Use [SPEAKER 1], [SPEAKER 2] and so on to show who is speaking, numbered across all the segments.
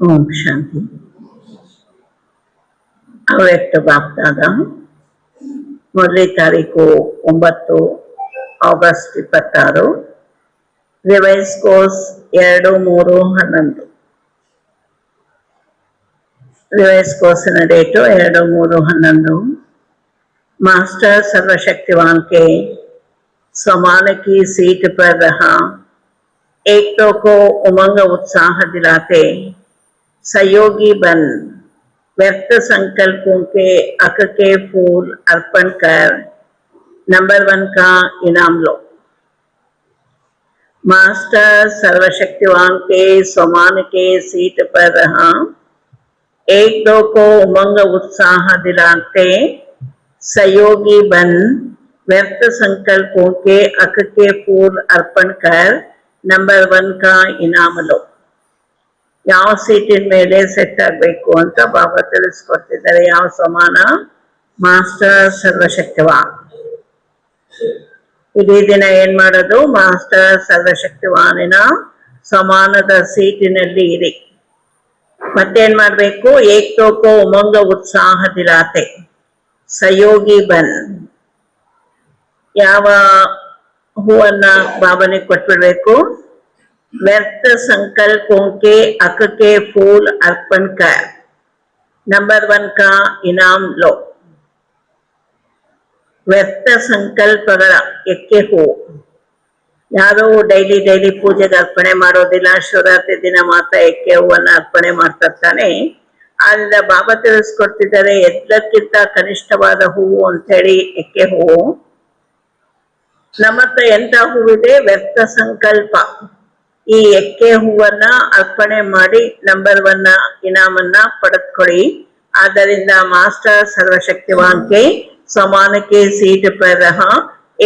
[SPEAKER 1] ಓಂ ಶಾಂತಿ. ಅವ್ಯಕ್ತ ಬಾಪ್ದಾದ 1ನೇ ತಾರೀಕು 9 ಆಗಸ್ಟ್ 26. Revise course 2-3-11. ರಿವೈಸ್ ಕೋರ್ಸಿನ डेट 2-3-11. मास्टर सर्वशक्तिवान के समान की सीट पर रहा, एकता को उमंग उत्साह दिलाते, सहयोगी बन व्यर्थ संकल्पों के अक के फूल अर्पण कर नंबर 1 का इनाम लो। मास्टर सर्वशक्तिवान के समान के सीट पर रहा, एक दो को उमंग उत्साह दिलाते, सहयोगी बन व्यर्थ संकल्पों के अक के फूल अर्पण कर नंबर 1 का इनाम लो. ಯಾವ ಸೀಟಿನ ಮೇಲೆ ಸೆಟ್ ಆಗಬೇಕು ಅಂತ ಬಾಬಾ ತಿಳಿಸ್ಕೊಡ್ತಿದ್ದಾರೆ. ಯಾವ ಸಮಾನ? ಮಾಸ್ಟರ್ ಸರ್ವಶಕ್ತಿವಾನ್. ಇಡೀ ದಿನ ಏನ್ ಮಾಡೋದು? ಮಾಸ್ಟರ್ ಸರ್ವಶಕ್ತಿವಾನಿನ ಸಮಾನದ ಸೀಟಿನಲ್ಲಿ ಇರಿ. ಮತ್ತೇನ್ ಮಾಡ್ಬೇಕು? ಏಕ್ತೋಕೋ ಉಮಂಗ ಉತ್ಸಾಹ ದಿಲಾತೆ, ಸಹಯೋಗಿ ಬನ್. ಯಾವ ಹೂವನ್ನ ಬಾಬನಿಗೆ ಕೊಟ್ಬಿಡ್ಬೇಕು? व्यर्थ संकल्पों के अक के फूल अर्पण कर नंबर 1 का इनाम लो. ವ್ಯರ್ಥ ಸಂಕಲ್ಪಗಳ ಎಕ್ಕೆ ಹೂ. ಯಾರು ಡೈಲಿ ಪೂಜೆಗೆ ಅರ್ಪಣೆ ಮಾಡೋದಿಲ್ಲ, ಶಿವರಾತ್ರಿ ದಿನ ಮಾತ್ರ ಎಕ್ಕೆ ಹೂವನ್ನ ಅರ್ಪಣೆ ಮಾಡ್ತಾನೆ. ಆದ್ರಿಂದ ಬಾಬಾ ತಿಳಿಸ್ಕೊಡ್ತಿದ್ದಾರೆ, ಎಲ್ಲಕ್ಕಿಂತ ಕನಿಷ್ಠವಾದ ಹೂವು ಅಂತ ಹೇಳಿ ಎಕ್ಕೆ ಹೂವು. ನಮ್ಮ ಹತ್ರ ಎಂತ ಹೂವಿದೆ? ವ್ಯರ್ಥ ಸಂಕಲ್ಪ. ಈ ಎಕ್ಕೆ ಹೂವನ್ನ ಅರ್ಪಣೆ ಮಾಡಿ ನಂಬರ್ 1 ಇನಾಮನ್ನ ಪಡೆದುಕೊಳ್ಳಿ. ಆದ್ದರಿಂದ ಮಾಸ್ಟರ್ सर्वशक्तिवान के समान के सीट पर रहा,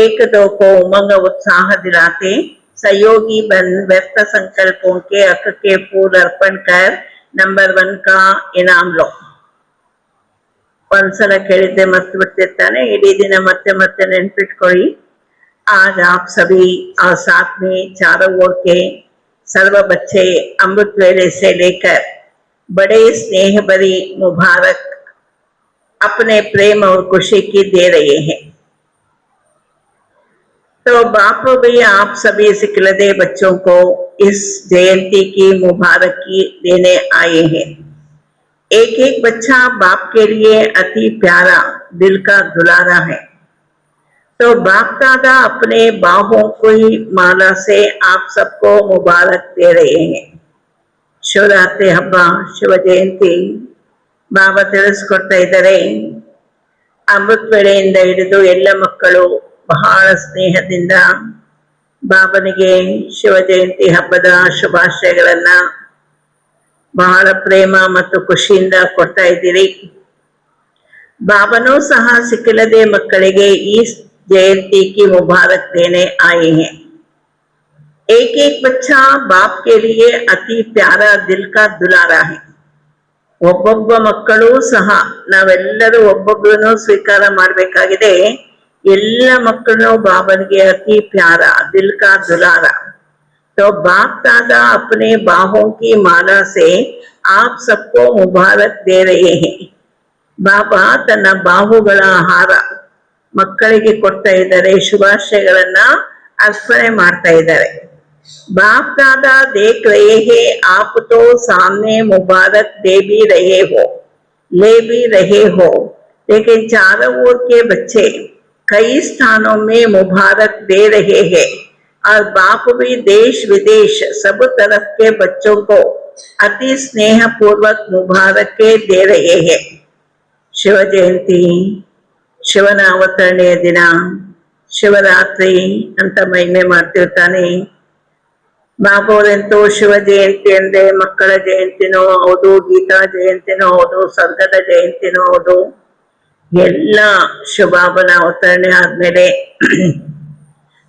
[SPEAKER 1] एक दो को उमंग उत्साह दिलाते, सहयोगी बन व्यर्थ संकल्पों के अक के फूल अर्पण कर नंबर 1 का इनाम लो. ಒಂದ್ಸಲ ಕೇಳಿದ್ದೆ ಮರ್ತು ಬಿಡ್ತಿರ್ತಾನೆ. ಇಡೀ ದಿನ ಮತ್ತೆ ನೆನ್ಪಿಟ್ಕೊಳ್ಳಿ. आज आप सभी और साथ में चारों ओर के सर्व बच्चे अमृत वेले से लेकर बड़े स्नेह भरी मुबारक अपने प्रेम और खुशी की दे रहे हैं. तो बाप भी आप सभी सिखलदे बच्चों को इस जयंती की मुबारकी देने आए हैं. एक एक बच्चा बाप के लिए अति प्यारा, दिल का दुलारा है. तो बाप दादा अपने बाहों की माला से आप सबको मुबारक दे रहे हैं. ಶಿವರಾತ್ರಿ ಹಬ್ಬ, ಶಿವ ಜಯಂತಿ ಬಾಬಾ ತಿಳಿಸ್ಕೊಡ್ತಾ ಇದ್ದಾರೆ. ಅಮೃತ ವೇಳೆಯಿಂದ ಹಿಡಿದು ಎಲ್ಲ ಮಕ್ಕಳು ಬಹಳ ಸ್ನೇಹದಿಂದ ಬಾಬನಿಗೆ ಶಿವ ಜಯಂತಿ ಹಬ್ಬದ ಶುಭಾಶಯಗಳನ್ನ ಬಹಳ ಪ್ರೇಮ ಮತ್ತು ಖುಷಿಯಿಂದ ಕೊಡ್ತಾ ಇದ್ದೀರಿ. ಬಾಬನೂ ಸಹ ಸಿಕ್ಕಿಲ್ಲದೆ ಮಕ್ಕಳಿಗೆ ಈ जयंती की मुबारक देने आए हैं. एक एक बच्चा बाप के लिए अति प्यारा, दिल का दुलारा है. ಒಬ್ಬೊಬ್ಬ ಮಕ್ಕಳು ಸಹ ನಾವೆಲ್ಲರೂ ಒಬ್ಬೊಬ್ಬರನ್ನು ಸ್ವೀಕಾರ ಮಾಡಬೇಕಾಗಿದೆ. ಎಲ್ಲ ಮಕ್ಕಳು ಬಾಬನಿಗೆ ಅತಿ ಪ್ಯಾರ, ದಿಲ್ ಕಾ ದುಲಾರ. तो बाप दादा अपने बाहों की माला से आप सबको मुबारक दे रहे हैं. ಬಾಬಾ ತನ್ನ ಬಾಹುಗಳ ಹಾರ ಮಕ್ಕಳಿಗೆ ಕೊಡ್ತಾ ಇದ್ದಾರೆ, ಶುಭಾಶಯಗಳನ್ನ ಅರ್ಪಣೆ ಮಾಡ್ತಾ ಇದ್ದಾರೆ. ಬಾಪ್ दादा देख रहे हैं, आप तो सामने मुबारक दे भी रहे हो, ले भी रहे हो, लेकिन चारों ओर के बच्चे कई स्थानों में मुबारक दे रहे हैं. और बाप भी देश विदेश सब तरफ के बच्चों को अति स्नेह पूर्वक मुबारक दे रहे हैं. शिव जयंती, ಶಿವನ ಅವತರಣೆಯ ದಿನ, ಶಿವರಾತ್ರಿ ಅಂತ ಮಹಿಮೆ ಮಾಡ್ತಿರ್ತಾನೆ. ಬಾಬಾವರಂತೂ ಶಿವ ಜಯಂತಿ ಅಂದ್ರೆ ಮಕ್ಕಳ ಜಯಂತಿನೂ ಹೌದು, ಗೀತಾ ಜಯಂತಿನೂ ಹೌದು, ಸ್ವರ್ಗದ ಜಯಂತಿನೂ ಹೌದು. ಎಲ್ಲ ಶಿವಬಾಬನ ಅವತರಣೆ ಆದ್ಮೇಲೆ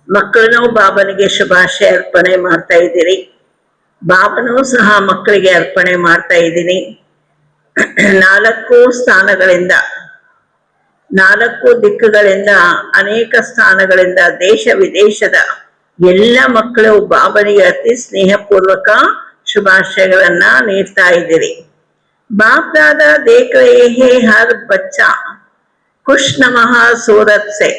[SPEAKER 1] ಮಕ್ಕಳನ್ನು ಬಾಬನಿಗೆ ಶುಭಾಶಯ ಅರ್ಪಣೆ ಮಾಡ್ತಾ ಇದ್ದೀರಿ. ಬಾಬನೂ ಸಹ ಮಕ್ಕಳಿಗೆ ಅರ್ಪಣೆ ಮಾಡ್ತಾ ಇದ್ದೀನಿ. 4 ಸ್ಥಾನಗಳಿಂದ, 4 ದಿಕ್ಕುಗಳಿಂದ, ಅನೇಕ ಸ್ಥಾನಗಳಿಂದ, ದೇಶ ವಿದೇಶದ ಎಲ್ಲ ಮಕ್ಕಳು ಬಾಬನಿಗೆ ಅತಿ ಸ್ನೇಹಪೂರ್ವಕ ಶುಭಾಶಯಗಳನ್ನ ನೀಡ್ತಾ ಇದ್ದೀರಿ. बाप दादा देख रहे हैं हर बच्चा खुश नमः सूरत से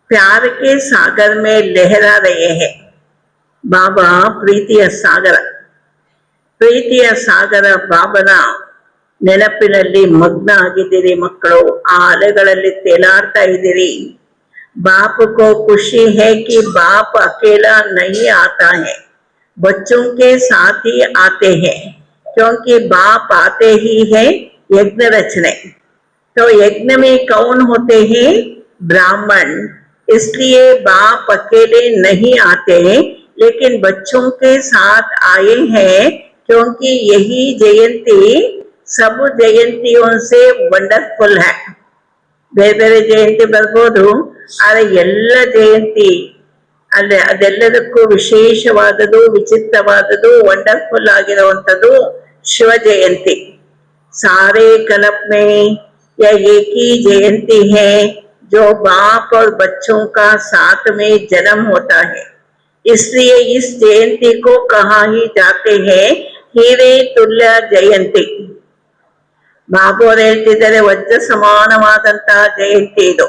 [SPEAKER 1] प्यार के सागर में लहरा रहे हैं. बाबा प्रीतिಯ ಸಾಗರ ಬಾಬನ ನೆನಪಿನಲ್ಲಿ ಮಗ್ನ ಆಗಿದ್ದೀರಿ ಮಕ್ಕಳು. ಆ ಅಲೆಗಳಲ್ಲಿ ತೇಲಾಡ್ತಾ ಇದ್ದೀರಿ. बाप को खुशी है कि बाप अकेला नहीं आता है, बच्चों के साथ ही आते हैं, क्योंकि बाप आते ही है यज्ञ रचने. तो यज्ञ में कौन होते हैं? ब्राह्मण. इसलिए बाप अकेले नहीं आते हैं, लेकिन बच्चों के साथ आए हैं, क्योंकि यही जयंती सब जयंतियों से वंडरफुल है. ಬೇರೆ ಬೇರೆ ಜಯಂತಿ ಬರ್ಬೋದು, ಆದ್ರೆ ಎಲ್ಲ ಜಯಂತಿ ಅಲ್ಲೇ ಅದೆಲ್ಲದಕ್ಕೂ ವಿಶೇಷವಾದದು, ವಿಚಿತ್ರವಾದದು, ವಂಡರ್ಫುಲ್ ಆಗಿರುವಂಥದ್ದು शिव जयंती. सारे कल्प में यह एक ही जयंती है जो बाप और बच्चों का साथ में जन्म होता है. इसलिए इस जयंती को कहा ही जाते हैं हीरे तुल्य जयंती. ಬಾಬು ಅವರು ಹೇಳ್ತಿದ್ದಾರೆ, ವಜ್ರ ಸಮಾನವಾದಂತಹ ಜಯಂತಿ ಇದು.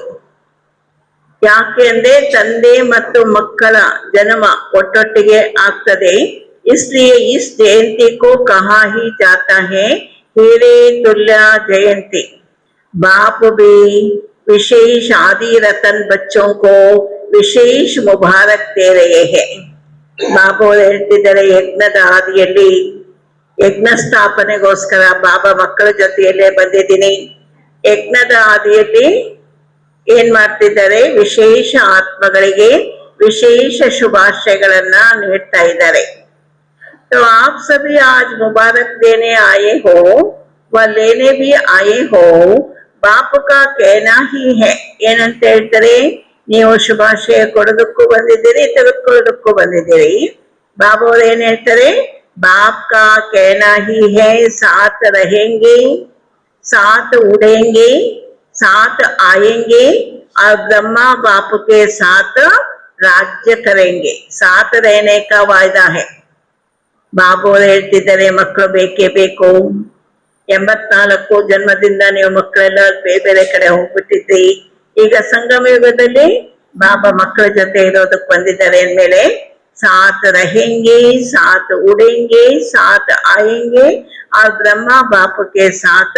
[SPEAKER 1] ಯಾಕೆ ಅಂದ್ರೆ ತಂದೆ ಮತ್ತು ಮಕ್ಕಳ ಜನ್ಮ ಒಟ್ಟೊಟ್ಟಿಗೆ ಆಗ್ತದೆ. इसलिए इस जयंती को कहा ही जाता है हीरे तुल्य जयंती. बाप भी विशेष आदि रतन बच्चों को विशेष मुबारक दे रहे हैं. ಬಾಬು ಅವರು ಹೇಳ್ತಿದ್ದಾರೆ, ಯಜ್ಞದ ಆದಿಯಲ್ಲಿ ಯಜ್ಞ ಸ್ಥಾಪನೆಗೋಸ್ಕರ ಬಾಬಾ ಮಕ್ಕಳ ಜೊತೆಯಲ್ಲೇ ಬಂದಿದ್ದೀನಿ. ಯಜ್ಞದ ಆದಿಯಲ್ಲಿ ಏನ್ ಮಾಡ್ತಿದ್ದಾರೆ? ವಿಶೇಷ ಆತ್ಮಗಳಿಗೆ ವಿಶೇಷ ಶುಭಾಶಯಗಳನ್ನ ನೀಡ್ತಾ ಇದ್ದಾರೆ. तो आप सभी आज मुबारक देने आए हो व लेने भी आए हो. बाप का कहना ही है. ಏನಂತ ಹೇಳ್ತಾರೆ? ನೀವು ಶುಭಾಶಯ ಕೊಡೋದಕ್ಕೂ ಬಂದಿದ್ದೀರಿ, ತೆಗೆದುಕೊಳ್ಳೋದಕ್ಕೂ ಬಂದಿದ್ದೀರಿ. ಬಾಬಾ ಅವರು ಏನ್ ಹೇಳ್ತಾರೆ? बाप का कहना ही है साथ रहेंगे, साथ उड़ेंगे, साथ आएंगे और ब्रह्मा बाप के साथ राज्य करेंगे. साथ रहने का वायदा है. ಬಾಬು ಅವರು ಹೇಳ್ತಿದ್ದಾರೆ, ಮಕ್ಕಳು ಬೇಕೇ ಬೇಕು. 84 ಜನ್ಮದಿಂದ ನೀವು ಮಕ್ಕಳೆಲ್ಲ ಬೇರೆ ಬೇರೆ ಕಡೆ ಹೋಗ್ಬಿಟ್ಟಿದ್ರಿ. ಈಗ ಸಂಗಮ ಯುಗದಲ್ಲಿ ಬಾಬಾ ಮಕ್ಕಳ ಜೊತೆ ಇರೋದಕ್ಕೆ ಬಂದಿದ್ದಾರೆ ಅಂದ್ಮೇಲೆ साथ रहेंगे, साथ उड़ेंगे, साथ आएंगे और ब्रह्मा बाप के साथ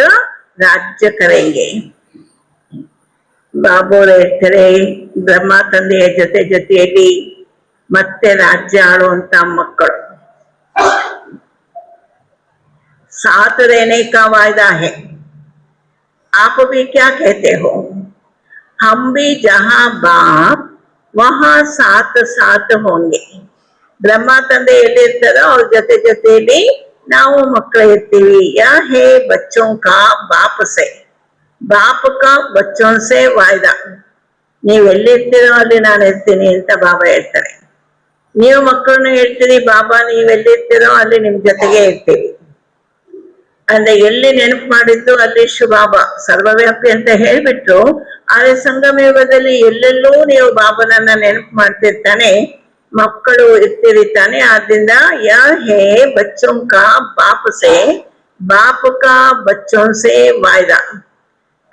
[SPEAKER 1] राज्य करेंगे. ಬಾಬು ಅವರು ಹೇಳ್ತಾರೆ, ಬ್ರಹ್ಮ ತಂದೆಯ ಜೊತೆಯಲ್ಲಿ ಮತ್ತೆ ರಾಜ್ಯ ಆಳುವಂತ ಮಕ್ಕಳು. साथ रहने का वायदा है. आप भी क्या कहते हो? हम भी जहां बाप वहां साथ साथ होंगे. ಬ್ರಹ್ಮ ತಂದೆ ಎಲ್ಲಿರ್ತಾರೋ ಅವ್ರ ಜೊತೆಯಲ್ಲಿ ನಾವು ಮಕ್ಕಳು ಇರ್ತೀವಿ. ಯಾ ಹೇ ಬಚ್ಚೋं का बाप से, बाप का बच्चों से वायदा. ನೀವ್ ಎಲ್ಲಿರ್ತೀರೋ ಅಲ್ಲಿ ನಾನು ಇರ್ತೀನಿ ಅಂತ ಬಾಬಾ ಹೇಳ್ತಾರೆ. ನೀವು ಮಕ್ಕಳನ್ನ ಹೇಳ್ತೀರಿ, ಬಾಬಾ ನೀವ್ ಎಲ್ಲಿರ್ತೀರೋ ಅಲ್ಲಿ ನಿಮ್ ಜೊತೆಗೆ ಇರ್ತೀವಿ ಅಂದ್ರೆ ಎಲ್ಲಿ ನೆನಪು ಮಾಡಿದ್ದು ಅಲ್ಲಿ ಬಾಬಾ ಸರ್ವವ್ಯಾಪಿ ಅಂತ ಹೇಳ್ಬಿಟ್ರು. ಆದ್ರೆ ಸಂಗಮ ಯುಗದಲ್ಲಿ ಎಲ್ಲೆಲ್ಲೂ ನೀವು ಬಾಬನನ್ನ ನೆನಪು ಮಾಡ್ತಿರ್ತಾನೆ, ಮಕ್ಕಳು ಇರ್ತೀರಿ ತಾನೆ. ಆದ್ರಿಂದ ಯಾ ಹೇ ಬಚ್ಚೋं का बाप से, बाप का बच्चों से वायदा.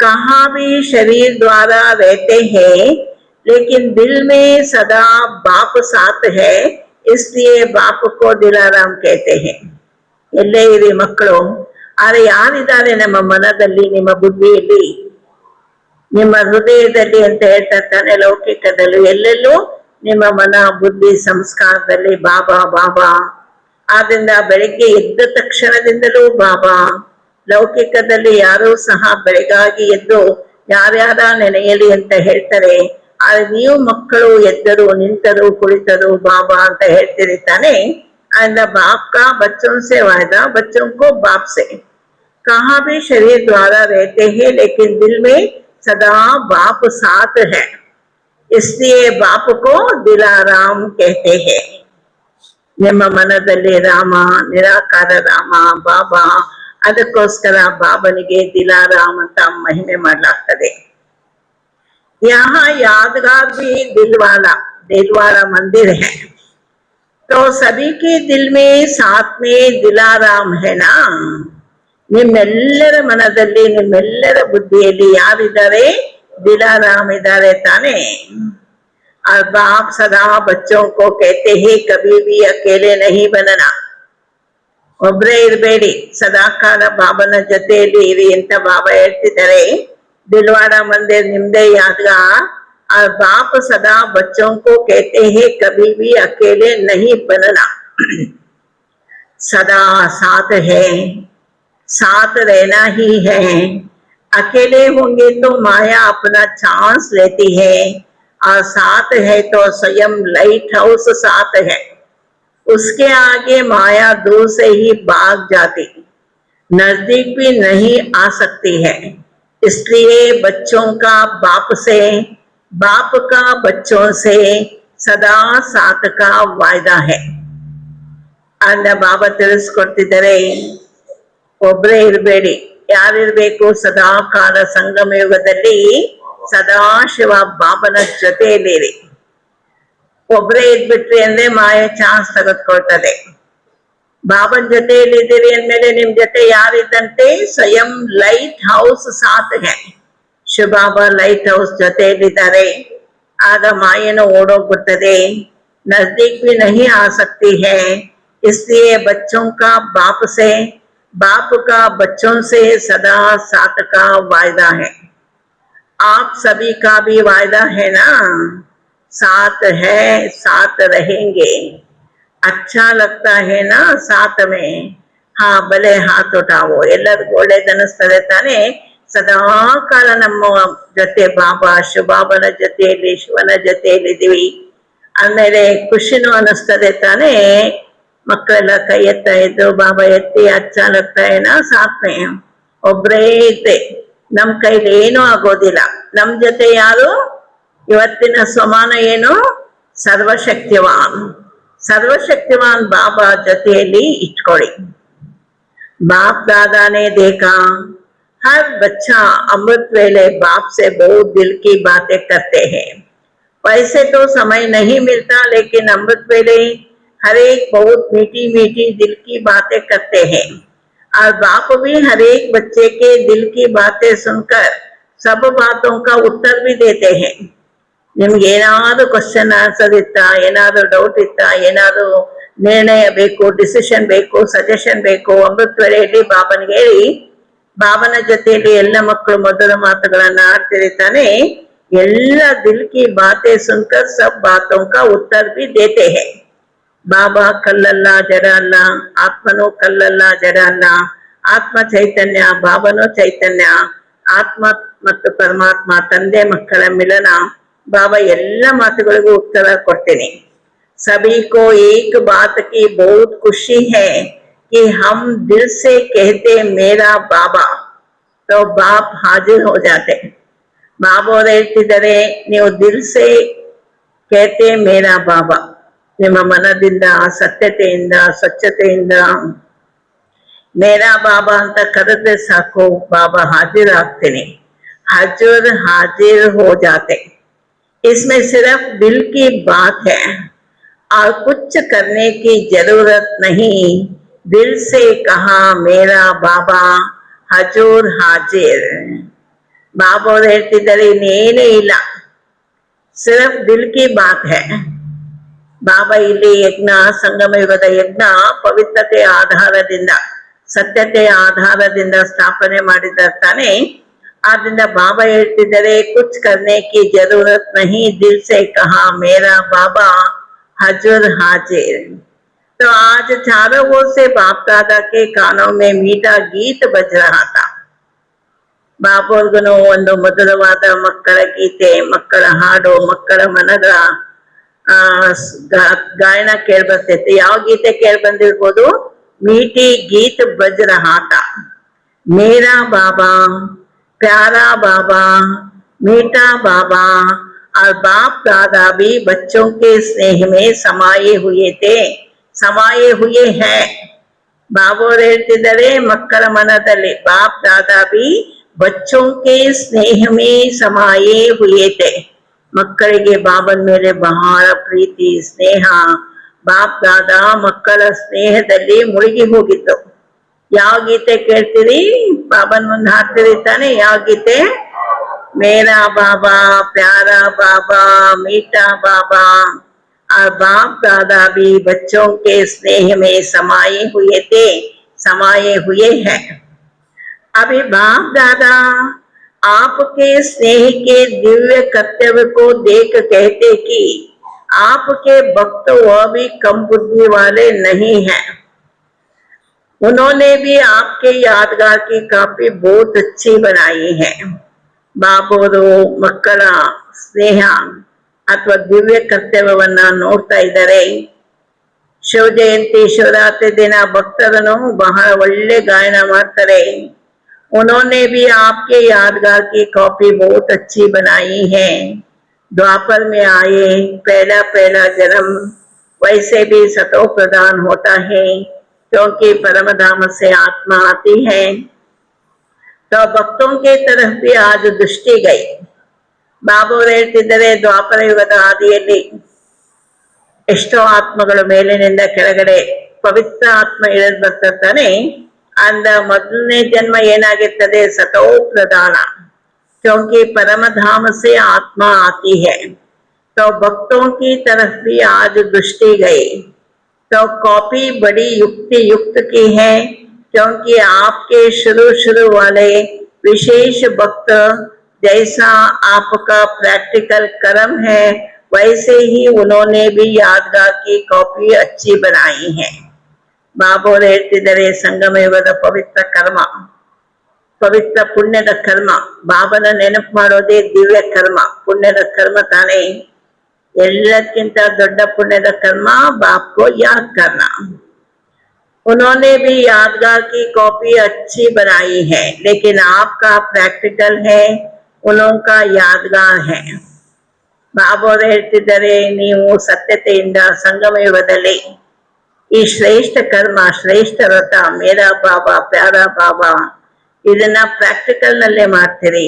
[SPEAKER 1] कहाँ भी शरीर द्वारा रहते हैं, लेकिन दिल में सदा बाप साथ है, इसलिए बाप को दिलाराम कहते हैं. ಎಲ್ಲೇ ಇರಿ ಮಕ್ಕಳು, ಆದ್ರೆ ಯಾರಿದ್ದಾರೆ ನಮ್ಮ ಮನದಲ್ಲಿ, ನಿಮ್ಮ ಬುದ್ಧಿಯಲ್ಲಿ, ನಿಮ್ಮ ಹೃದಯದಲ್ಲಿ ಅಂತ ಹೇಳ್ತಾ ತಾನೆ. ಲೌಕಿಕದಲ್ಲಿ ಎಲ್ಲೆಲ್ಲೂ ನಿಮ್ಮ ಮನ ಬುದ್ಧಿ ಸಂಸ್ಕಾರದಲ್ಲಿ ಬಾಬಾ ಬಾಬಾ. ಆದ್ರಿಂದ ಬೆಳಿಗ್ಗೆ ಎದ್ದ ತಕ್ಷಣದಿಂದಲೂ ಬಾಬಾ. ಲೌಕಿಕದಲ್ಲಿ ಯಾರೂ ಸಹ ಬೆಳಗಾಗಿ ಎದ್ದು ಯಾರ್ಯಾರ ನೆನೆಯಲಿ ಅಂತ ಹೇಳ್ತಾರೆ. ಆದ್ರೆ ನೀವು ಮಕ್ಕಳು ಎದ್ದರು, ನಿಂತರು, ಕುಳಿತರು ಬಾಬಾ ಅಂತ ಹೇಳ್ತೀರಿ ತಾನೆ. आइंदा बाप का बच्चों से वायदा, बच्चों को बाप से. कहाँ भी शरीर द्वारा रहते हैं, लेकिन दिल में सदा बाप साथ है, इसलिए बाप को दिलाराम कहते हैं. ನಿಮ್ಮ ಮನದಲ್ಲಿ ರಾಮ, ನಿರಾಕಾರ ರಾಮ ಬಾಬಾ. ಅದಕ್ಕೋಸ್ಕರ ಬಾಬನಿಗೆ ದಿಲಾರಾಮ್ ಅಂತ ಮಹಿಮೆ ಮಾಡಲಾಗ್ತದೆ. यहाँ यादगार भी दिलवाला मंदिर है. तो सभी के दिल में साथ में दिलाराम है ना. ನಿಮ್ಮೆಲ್ಲರ ಮನದಲ್ಲಿ ನಿಮ್ಮೆಲ್ಲರ ಬುದ್ಧಿಯಲ್ಲಿ ಯಾರಿದ್ದಾರೆ? दिलाराम इधारे ताने. और बाप सदा बच्चों को कहते हैं कभी भी अकेले नहीं बनना. ಒಬ್ರೇ ಇರಬೇಡಿ, ಸದಾಕಾಲ ಬಾಬನ ಜೊತೆಯಲ್ಲಿ ಇರಿ ಅಂತ ಬಾಬಾ ಹೇಳ್ತಿದ್ದಾರೆ. दिलवाड़ा मंदिर निम्दे यादगार. और बाप सदा बच्चों को कहते हैं कभी भी अकेले नहीं बनना. सदा साथ है, साथ रहना ही है. अकेले होंगे तो माया अपना चांस लेती है, और साथ है तो स्वयं लाइट हाउस साथ है. उसके आगे माया दूर से ही भाग जाती, नजदीक भी नहीं आ सकती है. इसलिए बच्चों का बाप से, बाप का बच्चों से सदा साथ का वायदा है. अंद बाबा ತಿಳಿಸ್ಕೊಡ್ತಿದ್ದಾರೆ, ಒಬ್ಬರೇ ಇರಬೇಡಿ, ಯಾರಿರ್ಬೇಕು? ಸದಾ ಕಾಲ ಸಂಗಮ ಯುಗದಲ್ಲಿ ಸದಾಶಿವ ಬಾಬನ ಜೊತೆಯಲ್ಲಿರಿ. ಒಬ್ಬರೇ ಇದ್ಬಿಟ್ರಿ ಅಂದ್ರೆ ಮಾಯ ಚಾನ್ಸ್ ತೆಗೆದುಕೊಳ್ತದೆ. ಬಾಬನ್ ಜೊತೆಯಲ್ಲಿದ್ದೀರಿ ಅಂದ್ಮೇಲೆ ನಿಮ್ ಜೊತೆ ಯಾರಿದ್ದಂತೆ? ಸ್ವಯಂ ಲೈಟ್ ಹೌಸ್ ಸಾಥ್ ಹೈ. ಶಿವಬಾಬಾ ಲೈಟ್ ಹೌಸ್ ಜೊತೆಯಲ್ಲಿದ್ದಾರೆ. ಆಗ ಮಾಯನು ಓಡೋಗ್ಬಿಡ್ತದೆ, ನಜದೀಕ್ भी नहीं आ सकती है. इसलिए बच्चों का बाप से, बाप का बच्चों से सदा साथ का वायदा है. आप सभी का भी वायदा है ना? साथ है, साथ रहेंगे. अच्छा लगता है ना साथ में? हाँ, भले हाथ उठाओ. ಎಲ್ಲರಿಗೂ ಒಳ್ಳೆದನಿಸ್ತದೆ ತಾನೆ? ಸದಾ ಕಾಲ ನಮ್ಮ ಜೊತೆ ಬಾಬಾ, ಶಿವಬಾಬನ ಜೊತೆಯಲ್ಲಿ, ಶಿವನ ಜೊತೆಯಲ್ಲಿದ್ದೀವಿ ಆಮೇಲೆ ಖುಷಿನೂ ಅನಿಸ್ತದೆ ತಾನೆ. ಮಕ್ಕಳೆಲ್ಲ ಕೈ ಎತ್ತಾ ಇದ್ದು ಬಾಬಾ ಎತ್ತಿ ಅಚ್ಚ ಲಗ್ತಾ ಏನಾ ಸಾಥ್ಮೆ. ಒಬ್ರೇ ಇದ್ದೆ ನಮ್ ಕೈಲಿ ಏನೂ ಆಗೋದಿಲ್ಲ. ನಮ್ ಜೊತೆ ಯಾರು? ಇವತ್ತಿನ ಸಮಾನ ಏನು? ಸರ್ವಶಕ್ತಿವಾನ್. सर्वशक्तिवान बाबा ಜೊತೆಯಲ್ಲಿ ಇಟ್ಕೊಳ್ಳಿ. बाप दादा ने देखा हर बच्चा अमृत वेले बाप से बहुत दिल की बातें करते हैं. वैसे तो समय नहीं मिलता, लेकिन अमृत वेले हर एक बहुत मीठी मीठी दिल की बातें करते हैं. और बाप भी हर एक बच्चे के दिल की बातें सुनकर सब बातों का उत्तर भी देते हैं. ನಿಮ್ಗೆ ಏನಾದ್ರು ಕ್ವಶನ್ ಆನ್ಸರ್ ಇತ್ತಾ, ಏನಾದ್ರು ಡೌಟ್ ಇತ್ತಾ, ಏನಾದ್ರು ನಿರ್ಣಯ ಬೇಕು, ಡಿಸಿಷನ್ ಬೇಕು, ಸಜೆಷನ್ ಬೇಕು, ಅಮೃತ ವೇಳೆಯಲ್ಲಿ ಬಾಬನಿಗೆ ಹೇಳಿ. ಬಾಬನ ಜೊತೆಯಲ್ಲಿ ಎಲ್ಲ ಮಕ್ಕಳು ಮಧುರ ಮಾತುಗಳನ್ನ ಆಡ್ತಿರಿ ತಾನೆ. ಎಲ್ಲ ದಿಲ್ ಕಿ ಬಾತೆ ಸುನ್ಕರ್ ಸಬ್ ಬಾತೋं का उत्तर भी देते हैं. ಬಾಬಾ ಕಲ್ಲಲ್ಲ, ಜಡ ಅಲ್ಲ. ಆತ್ಮನು ಕಲ್ಲಲ್ಲ, ಜಡ ಅಲ್ಲ. ಆತ್ಮ ಚೈತನ್ಯ, ಬಾಬನು ಚೈತನ್ಯ. ಆತ್ಮ ಮತ್ತು ಪರಮಾತ್ಮ ತಂದೆ ಮಕ್ಕಳ ಮಿಲನ. बाबा ಎಲ್ಲ ಮಾತುಗಳಿಗೂ ಉತ್ತರ ಕೊಡ್ತೇನೆ. सभी को एक बात की बहुत खुशी है कि हम दिल से कहते मेरा बाबा, तो बाप हाजिर हो जाते. ಬಾಬಾ ಅವರು ಹೇಳ್ತಿದ್ದಾರೆ, ನೀವು ದಿಲ್ ಸೆ कहते मेरा बाबा, ನಿಮ್ಮ ಮನದಿಂದ, ಸತ್ಯತೆಯಿಂದ, ಸ್ವಚ್ಛತೆಯಿಂದ ಮೇರಾ ಬಾಬಾ ಅಂತ ಕರೆದ್ರೆ ಸಾಕು, ಬಾಬಾ ಹಾಜಿರ್ ಆಗ್ತೇನೆ. ಹಜೂರ್ ಹಾಜಿರ್ ಹೋ ಜಾತೆ. इसमें सिर्फ दिल की बात है और कुछ करने की जरूरत नहीं. दिल से कहा मेरा बाबा हजूर हाजिर. बाबा ಹೇಳ್ತಿದ್ದಾರೆ, ಇನ್ನೇನೇ ಇಲ್ಲ, ಸಿರ್ಫ್ ದಿಲ್ ಕಿ ಬಾತ್ ಹೈ. ಬಾಬಾ ಇಲ್ಲಿ ಯಜ್ಞ, ಸಂಗಮ ಯುಗದ ಯಜ್ಞ ಪವಿತ್ರತೆಯ ಆಧಾರದಿಂದ, ಸತ್ಯತೆಯ ಆಧಾರದಿಂದ ಸ್ಥಾಪನೆ ಮಾಡಿದ್ದಾರೆ ತಾನೆ. आद्रिंद बाबा ಹೇಳ್ತಿದ್ದಾರೆ, कुछ करने की जरूरत नहीं, दिल से कहा मेरा बाबा हजूर हाजिर. तो आज चारों ओर से बाप दादा के कानों में मीठा गीत बज रहा था. ಬಾಬೋರ್ಗುನು ಒಂದು ಮಧುರವಾದ ಮಕ್ಕಳ ಗೀತೆ, ಮಕ್ಕಳ ಹಾಡು, ಮಕ್ಕಳ ಮನದ ಗಾಯನ ಕೇಳ್ಬರ್ತೈತೆ. ಯಾವ ಗೀತೆ ಕೇಳಿ ಬಂದಿರ್ಬೋದು? ಮೀಠಿ ಗೀತ್ ಬಜ್ ರಹಾ ಥಾ. ಮೇರಾ ಬಾಬಾ, प्यारा बाबा, मीठा बाबा और बाप दादा भी बच्चों के स्नेह में समाये हुए थे, समाये हुए हैं. बाबा ಹೇಳ್ತಿದ್ದಾರೆ, ಮಕ್ಕಳ ಮನದಲ್ಲಿ ಬಾಪ್ ದಾದಾ भी बच्चों के स्नेह में समाये हुए थे. ಮಕ್ಕಳಿಗೆ ಬಾಬನ ಮೇಲೆ ಬಹಳ ಪ್ರೀತಿ, ಸ್ನೇಹ, ಬಾಪ್ ದಾದಾ ಮಕ್ಕಳ ಸ್ನೇಹದಲ್ಲಿ ಮುಳುಗಿ ಹೋಗಿದ್ದು. ಯಾವ ಗೀತೆ ಕೇಳ್ತೀರಿ? ಬಾಬನ್ ಮುಂದೆ ಹಾಡ್ತೀರಿ ತಾನೆ. ಯಾವ ಗೀತೆ? ಮೇರಾ ಬಾಬಾ ಪ್ಯಾರಾ ಬಾಬಾ मीठा बाबा और बाप दादा भी बच्चों के स्नेह में समाये हुए थे, समाये हुए हैं। अभी बाप दादा आपके स्नेह के दिव्य कर्तव्य को देख कहते कि आपके भक्त वह भी कम बुद्धि वाले नहीं हैं। उन्होंने भी आपके यादगार की कॉपी बहुत अच्छी बनाई है। ಬಾಬೋರು ಮಕ್ಕಳ ಸ್ನೇಹ ಅಥವಾ ದಿವ್ಯ ಕರ್ತವ್ಯವನ್ನ ನೋಡ್ತಾ ಇದ್ದಾರೆ. ಶಿವ ಜಯಂತಿ ಶಿವರಾತ್ರಿ ದಿನ ಭಕ್ತರನ್ನು ಬಹಳ ಒಳ್ಳೆ ಗಾಯನ ಮಾಡ್ತಾರೆ. उन्होंने भी आपके यादगार की कॉपी बहुत अच्छी बनाई है। द्वापर में आए पहला पहला जन्म वैसे भी सतो प्रदान होता है, क्योंकि परम धाम से आत्मा आती है। तो भक्तों के तरफ भी आज दृष्टि गई. ಬಾಬಾವರು ಹೇಳ್ತಿದ್ದಾರೆ, ದ್ವಾಪರ ಯುಗದ ಆದಿಯಲ್ಲಿ ಎಷ್ಟೋ ಆತ್ಮಗಳು ಮೇಲಿನಿಂದ ಕೆಳಗಡೆ ಪವಿತ್ರ ಆತ್ಮ ಇಳಿದು ಬರ್ತಿರ್ತಾನೆ. ಅಂದ ಮೊದಲನೇ ಜನ್ಮ ಏನಾಗಿರ್ತದೆ? ಸತೋ ಪ್ರಧಾನ, क्योंकि परम धाम से आत्मा आती है। तो भक्तों की तरफ भी आज दृष्टि गई। तो कॉपी बड़ी युक्ति युक्त की है, क्योंकि आपके शुरू वाले विशेष भक्त जैसा आपका प्रैक्टिकल कर्म है, वैसे ही उन्होंने भी यादगार की कॉपी अच्छी बनाई है. ಬಾಬೋರು ಹೇಳ್ತಿದ್ದಾರೆ, ಸಂಗಮ ಯುಗದ ಪವಿತ್ರ ಕರ್ಮ, ಪವಿತ್ರ ಪುಣ್ಯದ ಕರ್ಮ. ಬಾಬನ ನೆನಪು ಮಾಡೋದೇ ದಿವ್ಯ ಕರ್ಮ, ಪುಣ್ಯದ ಕರ್ಮ ತಾನೇ. ಎಲ್ಲಕ್ಕಿಂತ ದೊಡ್ಡ ಪುಣ್ಯದ ಕರ್ಮ ಬಾಪ್ ಕೋ ಯಾದ್ ಕರ್ನಾ. उन्होंने भी यादगार की कॉपी अच्छी बनाई है, लेकिन आपका प्रैक्टिकल है, उनका यादगार है. ಬಾಬೋರು ಹೇಳ್ತಿದ್ದಾರೆ, ನೀವು ಸತ್ಯತೆಯಿಂದ ಸಂಗಮ ಯುಗದಲ್ಲಿ ಈ ಶ್ರೇಷ್ಠ ಕರ್ಮ, ಶ್ರೇಷ್ಠ ವ್ರತ, ಮೇರಾ ಬಾಬಾ ಪ್ಯಾರಾ ಬಾಬಾ, ಇದನ್ನ ಪ್ರಾಕ್ಟಿಕಲ್ ನಲ್ಲೇ ಮಾಡ್ತೀರಿ.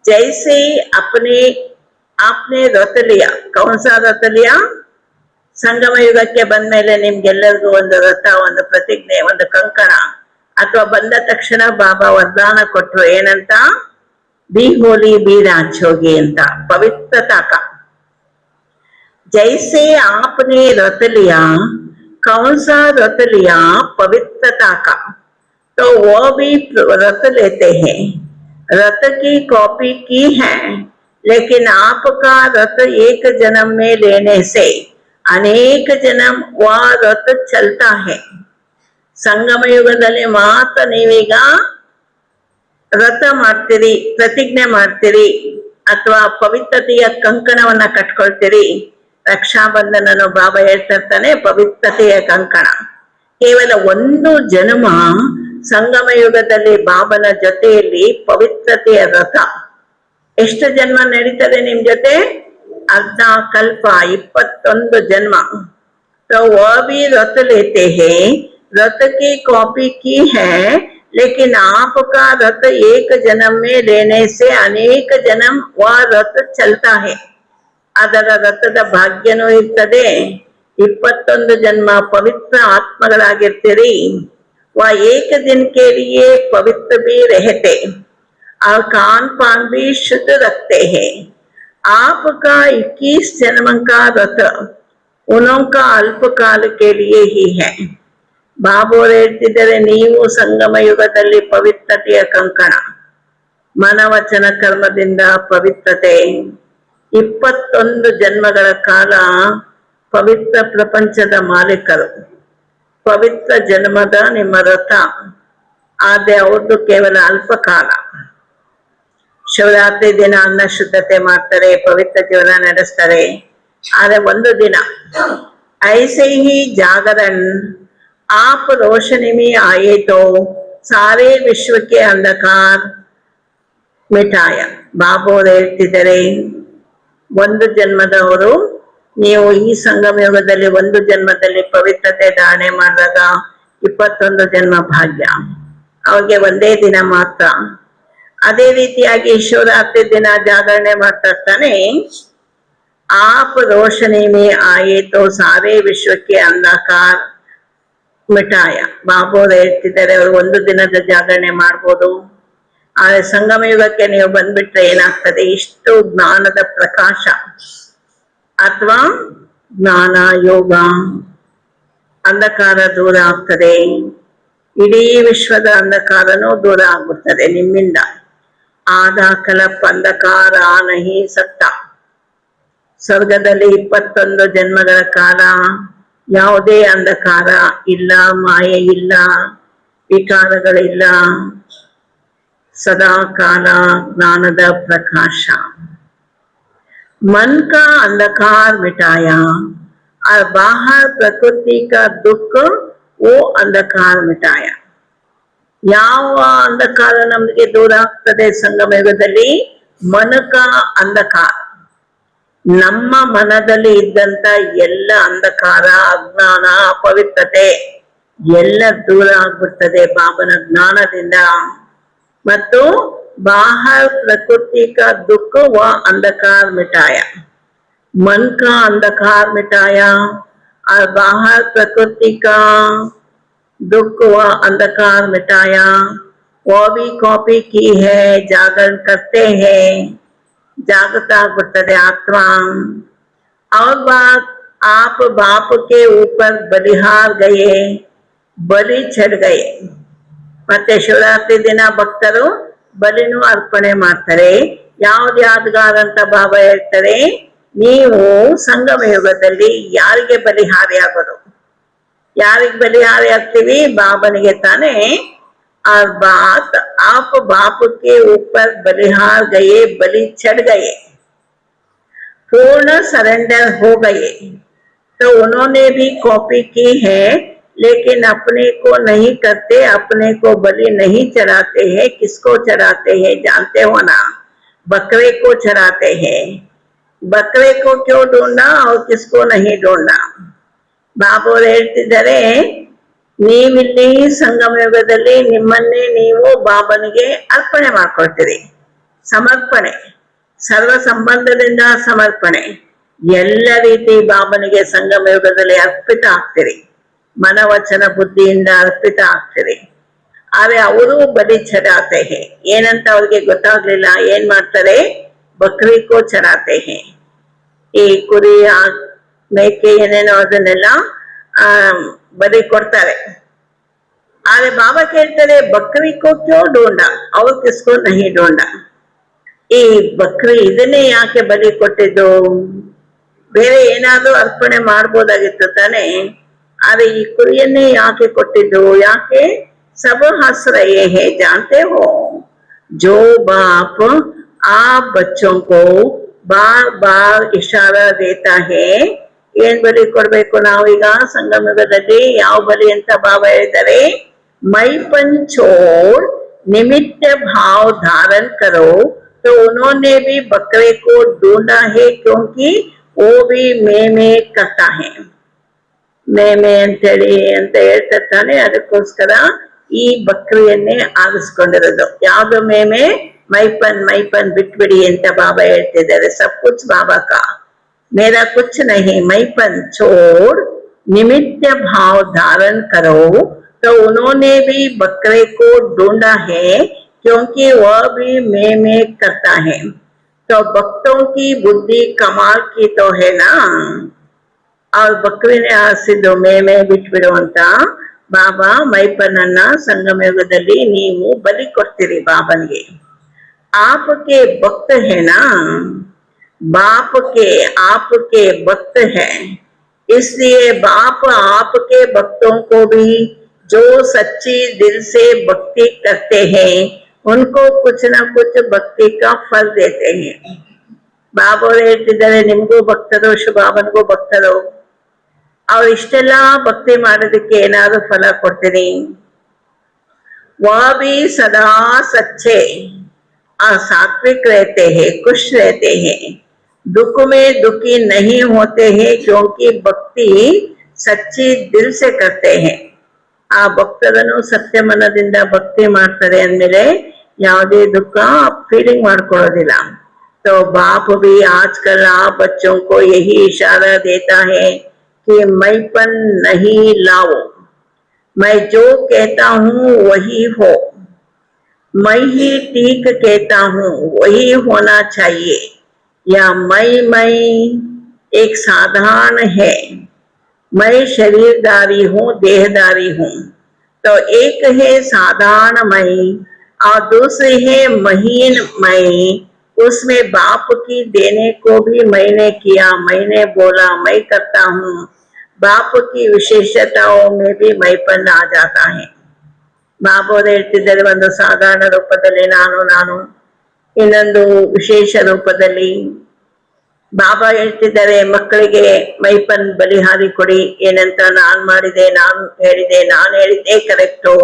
[SPEAKER 1] ಜೈಸೆ आपने व्रत लिया, कौन सा व्रत लिया? ಸಂಗಮ ಯುಗಕ್ಕೆ ಬಂದ್ಮೇಲೆ ನಿಮ್ಗೆಲ್ಲರಿಗೂ ಒಂದು ವ್ರತ, ಒಂದು ಪ್ರತಿಜ್ಞೆ, ಒಂದು ಕಂಕಣ, ಅಥವಾ ಬಂದ ತಕ್ಷಣ ಬಾಬಾ ವರದಾನ ಕೊಟ್ರು. ಏನಂತ? ಬಿ ಹೋಲಿ ಬಿ ರಾಜೋಗಿ ಅಂತ, ಪವಿತ್ರತಾ का. जैसे आपने व्रत लिया, कौन सा व्रत लिया? पवित्रता का. तो वो भी व्रत लेते हैं, व्रत की कॉपी की है, लेकिन आपका व्रत एक जन्म में लेने से अनेक जन्म वह व्रत चलता है. ಸಂಗಮ ಯುಗದಲ್ಲಿ ಮಾತ್ರ ನೀವೀಗ ವ್ರತ ಮಾಡ್ತೀರಿ, ಪ್ರತಿಜ್ಞೆ ಮಾಡ್ತೀರಿ, ಅಥವಾ ಪವಿತ್ರತೆಯ ಕಂಕಣವನ್ನ ಕಟ್ಕೊಳ್ತೀರಿ. ರಕ್ಷಾಬಂಧನನು ಬಾಬಾ ಹೇಳ್ತಿರ್ತಾನೆ, ಪವಿತ್ರತೆಯ ಕಂಕಣ. ಕೇವಲ ಒಂದು ಜನ್ಮ ಸಂಗಮ ಯುಗದಲ್ಲಿ ಬಾಬನ ಜೊತೆಯಲ್ಲಿ ಪವಿತ್ರತೆಯ ವ್ರತ. ಎಷ್ಟು ಜನ್ಮ ನಡೀತದೆ ನಿಮ್ ಜೊತೆ? ಅರ್ಧ ಕಲ್ಪ, 21 ಜನ್ಮ. तो वह भी व्रत लेते हैं, व्रत की कॉपी की है, लेकिन आपका व्रत एक जन्म में लेने से अनेक जन्म वह व्रत चलता है. ಅದರ ವ್ರತದ ಭಾಗ್ಯನೂ ಇರ್ತದೆ. 21 ಜನ್ಮ ಪವಿತ್ರ ಆತ್ಮಗಳಾಗಿರ್ತೀರಿ. वह एक दिन के लिए पवित्र भी रहते और खान पान भी शुद्ध रखते हैं. आपका 21 जन्म का व्रत उनका अल्पकाल के लिए ही है. ಬಾಬೋರು ಹೇಳ್ತಿದ್ದಾರೆ, ನೀವು ಸಂಗಮ ಯುಗದಲ್ಲಿ ಪವಿತ್ರತೆಯ ಕಂಕಣ, ಮನವಚನ ಕರ್ಮದಿಂದ ಪವಿತ್ರತೆ, 21 ಜನ್ಮಗಳ ಕಾಲ ಪವಿತ್ರ ಪ್ರಪಂಚದ ಮಾಲೀಕರು. ಪವಿತ್ರ ಜನ್ಮದ ನಿಮ್ಮ ವ್ರತ, ಆದ್ರೆ ಅವ್ರದ್ದು ಕೇವಲ ಅಲ್ಪ ಕಾಲ. ಶಿವರಾತ್ರಿ ದಿನ ಅನ್ನ ಶುದ್ಧತೆ ಮಾಡ್ತಾರೆ, ಪವಿತ್ರ ಜೀವನ ನಡೆಸ್ತಾರೆ, ಆದ್ರೆ ಒಂದು ದಿನ. ऐसे ही जागरण आप रोशनी में आए तो सारे विश्व के अंधकार मिटाया. ಬಾಬೋರು ಹೇಳ್ತಿದ್ದಾರೆ, ಒಂದು ಜನ್ಮದವರು ನೀವು ಈ ಸಂಗಮ ಯುಗದಲ್ಲಿ ಒಂದು ಜನ್ಮದಲ್ಲಿ ಪವಿತ್ರತೆ ಧಾರಣೆ ಮಾಡಿದಾಗ 21 ಜನ್ಮ ಭಾಗ್ಯ. ಅವ್ರಿಗೆ ಒಂದೇ ದಿನ ಮಾತ್ರ. ಅದೇ ರೀತಿಯಾಗಿ ಶಿವರಾತ್ರಿ ದಿನ ಜಾಗರಣೆ ಮಾಡ್ತಾ ಇರ್ತಾನೆ. आप रोशनी में आए तो सारे विश्व के अंधकार ಮಿಠಾಯ. ಬಾಬು ಅವ್ರು ಹೇಳ್ತಿದ್ದಾರೆ, ಅವರು ಒಂದು ದಿನದ ಜಾಗರಣೆ ಮಾಡ್ಬೋದು, ಆದ್ರೆ ಸಂಗಮ ಯುಗಕ್ಕೆ ನೀವು ಬಂದ್ಬಿಟ್ರೆ ಏನಾಗ್ತದೆ, ಇಷ್ಟು ಜ್ಞಾನದ ಪ್ರಕಾಶ ಅಥವಾ ಜ್ಞಾನ ಯೋಗ ಅಂಧಕಾರ ದೂರ ಆಗ್ತದೆ. ಇಡೀ ವಿಶ್ವದ ಅಂಧಕಾರನೂ ದೂರ ಆಗ್ಬಿಡ್ತದೆ ನಿಮ್ಮಿಂದ. ಆದ ಕಲಪ್ ಅಂಧಕಾರ ನಹಿ ಸತ್ತ. ಸ್ವರ್ಗದಲ್ಲಿ 21 ಜನ್ಮಗಳ ಕಾಲ ಯಾವುದೇ ಅಂಧಕಾರ ಇಲ್ಲ, ಮಾಯೆ ಇಲ್ಲ, ವಿಕಾರಗಳಿಲ್ಲ, ಸದಾ ಕಾಲ ಜ್ಞಾನದ ಪ್ರಕಾಶ. मन का अंधकार मिटाया और बाहर प्रकृति का दुख वो अंधकार मिटाया. ಯಾವ ಅಂಧಕಾರ ನಮಗೆ ದೂರ ಆಗ್ತದೆ ಸಂಗಮ ಯುಗದಲ್ಲಿ? ಮನಕ ಅಂಧಕಾರ. ನಮ್ಮ ಮನದಲ್ಲಿ ಇದ್ದಂತ ಎಲ್ಲ ಅಂಧಕಾರ, ಅಜ್ಞಾನ, ಅಪವಿತ್ರತೆ ಎಲ್ಲ ದೂರ ಆಗ್ಬಿಡ್ತದೆ ಬಾಬನ ಜ್ಞಾನದಿಂದ. ಮತ್ತು बाहर प्रकृति का दुख व अंधकार मिटाया. मन का अंधकार मिटाया और बाहर प्रकृति का दुख व अंधकार मिटाया. वो भी कॉपी की है, जागरण करते हैं, जागता बढ़ते आत्मा. और बात, आप बाप के ऊपर बलिहार गए, बलि चढ़ गए. ಮತ್ತೆ ಶಿವರಾತ್ರಿ ದಿನ ಭಕ್ತರು ಬಲಿನೂ ಅರ್ಪಣೆ ಮಾಡ್ತಾರೆ. ಯಾವ್ದು ಯಾದಗಾರ ಅಂತ ಬಾಬಾ ಹೇಳ್ತಾರೆ, ನೀವು ಸಂಗಮ ಯುಗದಲ್ಲಿ ಯಾರಿಗೆ ಬಲಿಹಾರಿ ಆಗೋದು? ಯಾರಿಗೆ ಬಲಿಹಾರಿ ಆಗ್ತೀವಿ? ಬಾಬನಿಗೆ ತಾನೇ. ಆ ಬಾತ್ आप बाप के ऊपर बलिहार गए, बलि चढ़ गए, पूर्ण सरेंडर हो गए. तो उन्होंने भी कॉपी की है, लेकिन अपने को नहीं करते, अपने को बलि नहीं चढ़ाते हैं. किसको चढ़ाते हैं जानते हो ना? बकरे को चढ़ाते हैं. बकरे को क्यों ढूंढना और किसको नहीं ढूंढना? ಬಾಬು ಹೇಳ್ತಿದ್ದಾರೆ, ನೀವಿಲ್ಲಿ ಸಂಗಮ ಯುಗದಲ್ಲಿ ನಿಮ್ಮನ್ನೇ ನೀವು ಬಾಬನಿಗೆ ಅರ್ಪಣೆ ಮಾಡ್ಕೊಳ್ತೀರಿ. ಸಮರ್ಪಣೆ, ಸರ್ವ ಸಂಬಂಧದಿಂದ ಸಮರ್ಪಣೆ, ಎಲ್ಲ ರೀತಿ ಬಾಬನಿಗೆ ಸಂಗಮ ಯುಗದಲ್ಲಿ ಅರ್ಪಿತ ಆಗ್ತೀರಿ. ಮನವಚನ ಬುದ್ಧಿಯಿಂದ ಅರ್ಪಿತ ಆಗ್ತೀರಿ. ಆದ್ರೆ ಅವರು ಬಲಿ ಚಢಾತೆ ಹೇ. ಏನಂತ ಅವ್ರಿಗೆ ಗೊತ್ತಾಗ್ಲಿಲ್ಲ. ಏನ್ ಮಾಡ್ತಾರೆ? ಬಕ್ರಿಕೋ ಚಢಾತೆ ಹೇ. ಈ ಕುರಿ, ಮೇಕೆ ಏನೇನೋ ಅದನ್ನೆಲ್ಲ ಬಲಿ ಕೊಡ್ತಾರೆ. ಆದ್ರೆ ಬಾಬಾ ಕೇಳ್ತಾರೆ, ಬಕ್ರಿಕೋ ಕ್ಯೋ ಡೋಂಡ ಅವ್ರು ಕಿಸ್ಕೋ ನಹಿ ಡೋಂಡ. ಈ ಬಕ್ರಿ ಇದನ್ನೇ ಯಾಕೆ ಬಲಿ ಕೊಟ್ಟಿದ್ದು? ಬೇರೆ ಏನಾದ್ರೂ ಅರ್ಪಣೆ ಮಾಡ್ಬೋದಾಗಿತ್ತು ತಾನೆ. ಆದ್ರೆ ಈ ಕುರಿಯನ್ನೇ ಯಾಕೆ ಕೊಟ್ಟಿದ್ದು? ಯಾಕೆ? सब हंस रहे हैं, जानते हो? जो बाप आप बच्चों को बार बार इशारा देता है, ಏನ್ ಬಲಿ ಕೊಡ್ಬೇಕು ನಾವೀಗ ಸಂಗಮ ಯುಗದಲ್ಲಿ? ಯಾವ ಬಲಿ ಅಂತ ಬಾಬಾ ಹೇಳಿದ್ದಾರೆ? ಮೈಪನ್ छोड़ निमित्त भाव धारण करो. तो उन्होंने भी बकरे को ढूंढा है, क्योंकि वो भी मैं करता है. ಮೇಮೆ ಅಂತೇಳಿ ಅಂತ ಹೇಳ್ತಾನೆ. ಅದಕ್ಕೋಸ್ಕರ ಈ ಬಕ್ರಿಯನ್ನೇ ಆರಿಸ್ಕೊಂಡಿರೋದು. ಯಾವ್ದು ಮೇಮೆ? ಮೈಪನ್. ಮೈಪನ್ ಬಿಟ್ಬಿಡಿ ಅಂತ ಬಾಬಾ ಹೇಳ್ತಿದ್ದಾರೆ. ಸಬ್ ಕುಚ್ ಬಾಬಾ ಕಾ, ಮೇರಾ ಕುಚ್ ನಹಿ. ಮೈಪನ್ छोड़ निमित्त भाव धारण करो. तो उन्होंने भी बकरे को ढूंढा है, क्योंकि वह भी मैं करता है. तो भक्तों की बुद्धि कमाल की तो है ना. ಅವ್ರ ಬಕ್ರಿನೇ ಆರಿಸಿದ್ದು ಮೇಮೆ ಬಿಟ್ಬಿಡು ಅಂತ. ಬಾಬಾ ಮೈಪನನ್ನ ಸಂಗಮ ಯುಗದಲ್ಲಿ ನೀವು ಬಲಿ ಕೊಡ್ತೀರಿ ಬಾಬನಿಗೆ. ಆಪಕ್ಕೆ ಭಕ್ತ ಹೇನಾ, ಬಾಪಕ್ಕೆ आपके भक्त है. इसलिए बाप आपके भक्तों को भी जो सच्ची दिल से भक्ति करते हैं, उनको कुछ न कुछ भक्ति का फल देते हैं. ಬಾಬಾ ಹೇಳ್ತಿದ್ದಾರೆ, ನಿಮ್ಗೂ ಭಕ್ತರು, ಶುಭಾಬನ್ಗೂ ಭಕ್ತರು, ಅವ್ರು ಇಷ್ಟೆಲ್ಲಾ ಭಕ್ತಿ ಮಾಡೋದಕ್ಕೆ ಏನಾದ್ರು ಫಲ ಕೊಡ್ತೀನಿ. वह भी सदा सच्चे और सात्विक रहते हैं, खुश रहते हैं, दुख में दुखी नहीं होते हैं, क्योंकि भक्ति सच्ची दिल से करते हैं. ಆ ಭಕ್ತರನ್ನು ಸತ್ಯ ಮನದಿಂದ ಭಕ್ತಿ ಮಾಡ್ತಾರೆ ಅಂದ್ಮೇಲೆ ಯಾವುದೇ ದುಃಖ ಫೀಲಿಂಗ್ ಮಾಡ್ಕೊಳ್ಳೋದಿಲ್ಲ. तो बाप भी आजकल आप बच्चों को यही इशारा देता है कि मैंपन नहीं लाओ, मैं जो कहता हूँ वही हो, मैं ही ठीक कहता हूँ वही होना चाहिए, या मैं एक साधारण है, मैं शरीरधारी हूँ, देहधारी हूँ। तो एक है साधारण मैं और दूसरी है महीन मैं, उसमें बाप की देने को भी मैंने किया, मैंने बोला, मैं करता हूँ। बाप की विशेषताओं में भी मैंपन आ जाता है। ಬಾಬೋರು ಹೇಳ್ತಿದ್ದಾರೆ, ಒಂದು ಸಾಧಾರಣ ರೂಪದಲ್ಲಿ ನಾನು, ಇನ್ನೊಂದು ವಿಶೇಷ ರೂಪದಲ್ಲಿ. ಬಾಬಾ ಹೇಳ್ತಿದ್ದಾರೆ, ಮಕ್ಕಳಿಗೆ ಮೈಪನ್ ಬಲಿಹಾರಿ ಕೊಡಿ, ಏನಂತ ನಾನ್ ಮಾಡಿದೆ, ನಾನು ಹೇಳಿದ್ದೆ ಕರೆಕ್ಟು,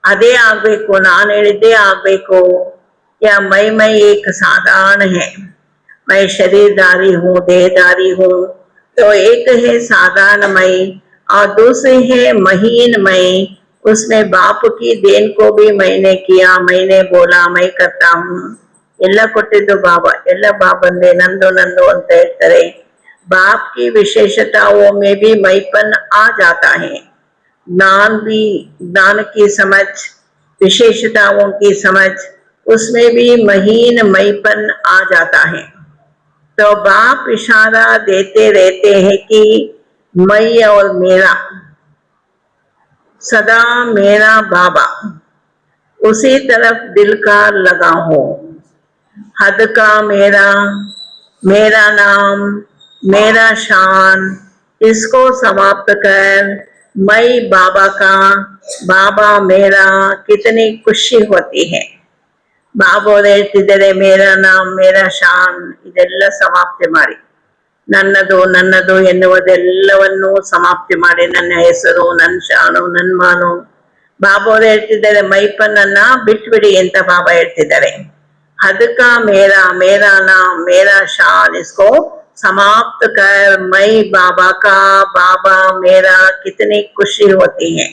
[SPEAKER 1] ಅದೇ ಆಗ್ಬೇಕು, ನಾನು ಹೇಳಿದ್ದೇ ಆಗ್ಬೇಕು. या मैं एक साधारण है, मैं शरीरधारी हूँ, देहधारी हूँ। तो एक है साधारण मैं और दूसरी है महीन मैं, उसमें बाप की देन को भी मैंने किया, मैंने बोला, मैं करता हूँ. ಎಲ್ಲ ಕೊಟ್ಟಿದ್ದು ಬಾಬಾ, ಎಲ್ಲ ಬಾಬಂದೆ, ನಂದು ನಂದು ಅಂತ ಹೇಳ್ತಾರೆ. बाप की विशेषताओं में भी मैपन आ जाता है. ज्ञान की समझ, विशेषताओं की समझ, उसमें भी महीन मैपन आ जाता है. तो बाप इशारा देते रहते हैं कि मैं और मेरा, सदा मेरा बाबा, उसी तरफ दिल का लगा हो. हद का मेरा, मेरा नाम, मेरा शान, इसको समाप्त कर मैं बाबा का, बाबा मेरा, कितनी खुशी होती है. ಬಾಬೋರು ಹೇಳ್ತಿದ್ದಾರೆ, ಮೇರಾ ನಾಮ್ ಮೇರಾ ಶಾನ್ ಇದೆಲ್ಲ ಸಮಾಪ್ತಿ ಮಾಡಿ, ನನ್ನದು ನನ್ನದು ಎನ್ನುವುದೆಲ್ಲವನ್ನೂ ಸಮಾಪ್ತಿ ಮಾಡಿ, ನನ್ನ ಹೆಸರು, ನನ್ನ ಶಾನು, ನನ್ನ ಮಾನು. ಬಾಬೋರು ಹೇಳ್ತಿದ್ದಾರೆ, ಮೈಪನ್ನನ್ನ ಬಿಟ್ಬಿಡಿ ಅಂತ ಬಾಬಾ ಹೇಳ್ತಿದ್ದಾರೆ. ಹದಕ ಮೇರಾ, ಮೇರಾ ನಾಮ್ ಮೇರಾ ಶಾನ್, ಇಸ್ಕೋ समाप्त कर मैं बाबा का, बाबा मेरा, कितनी खुशी होती है.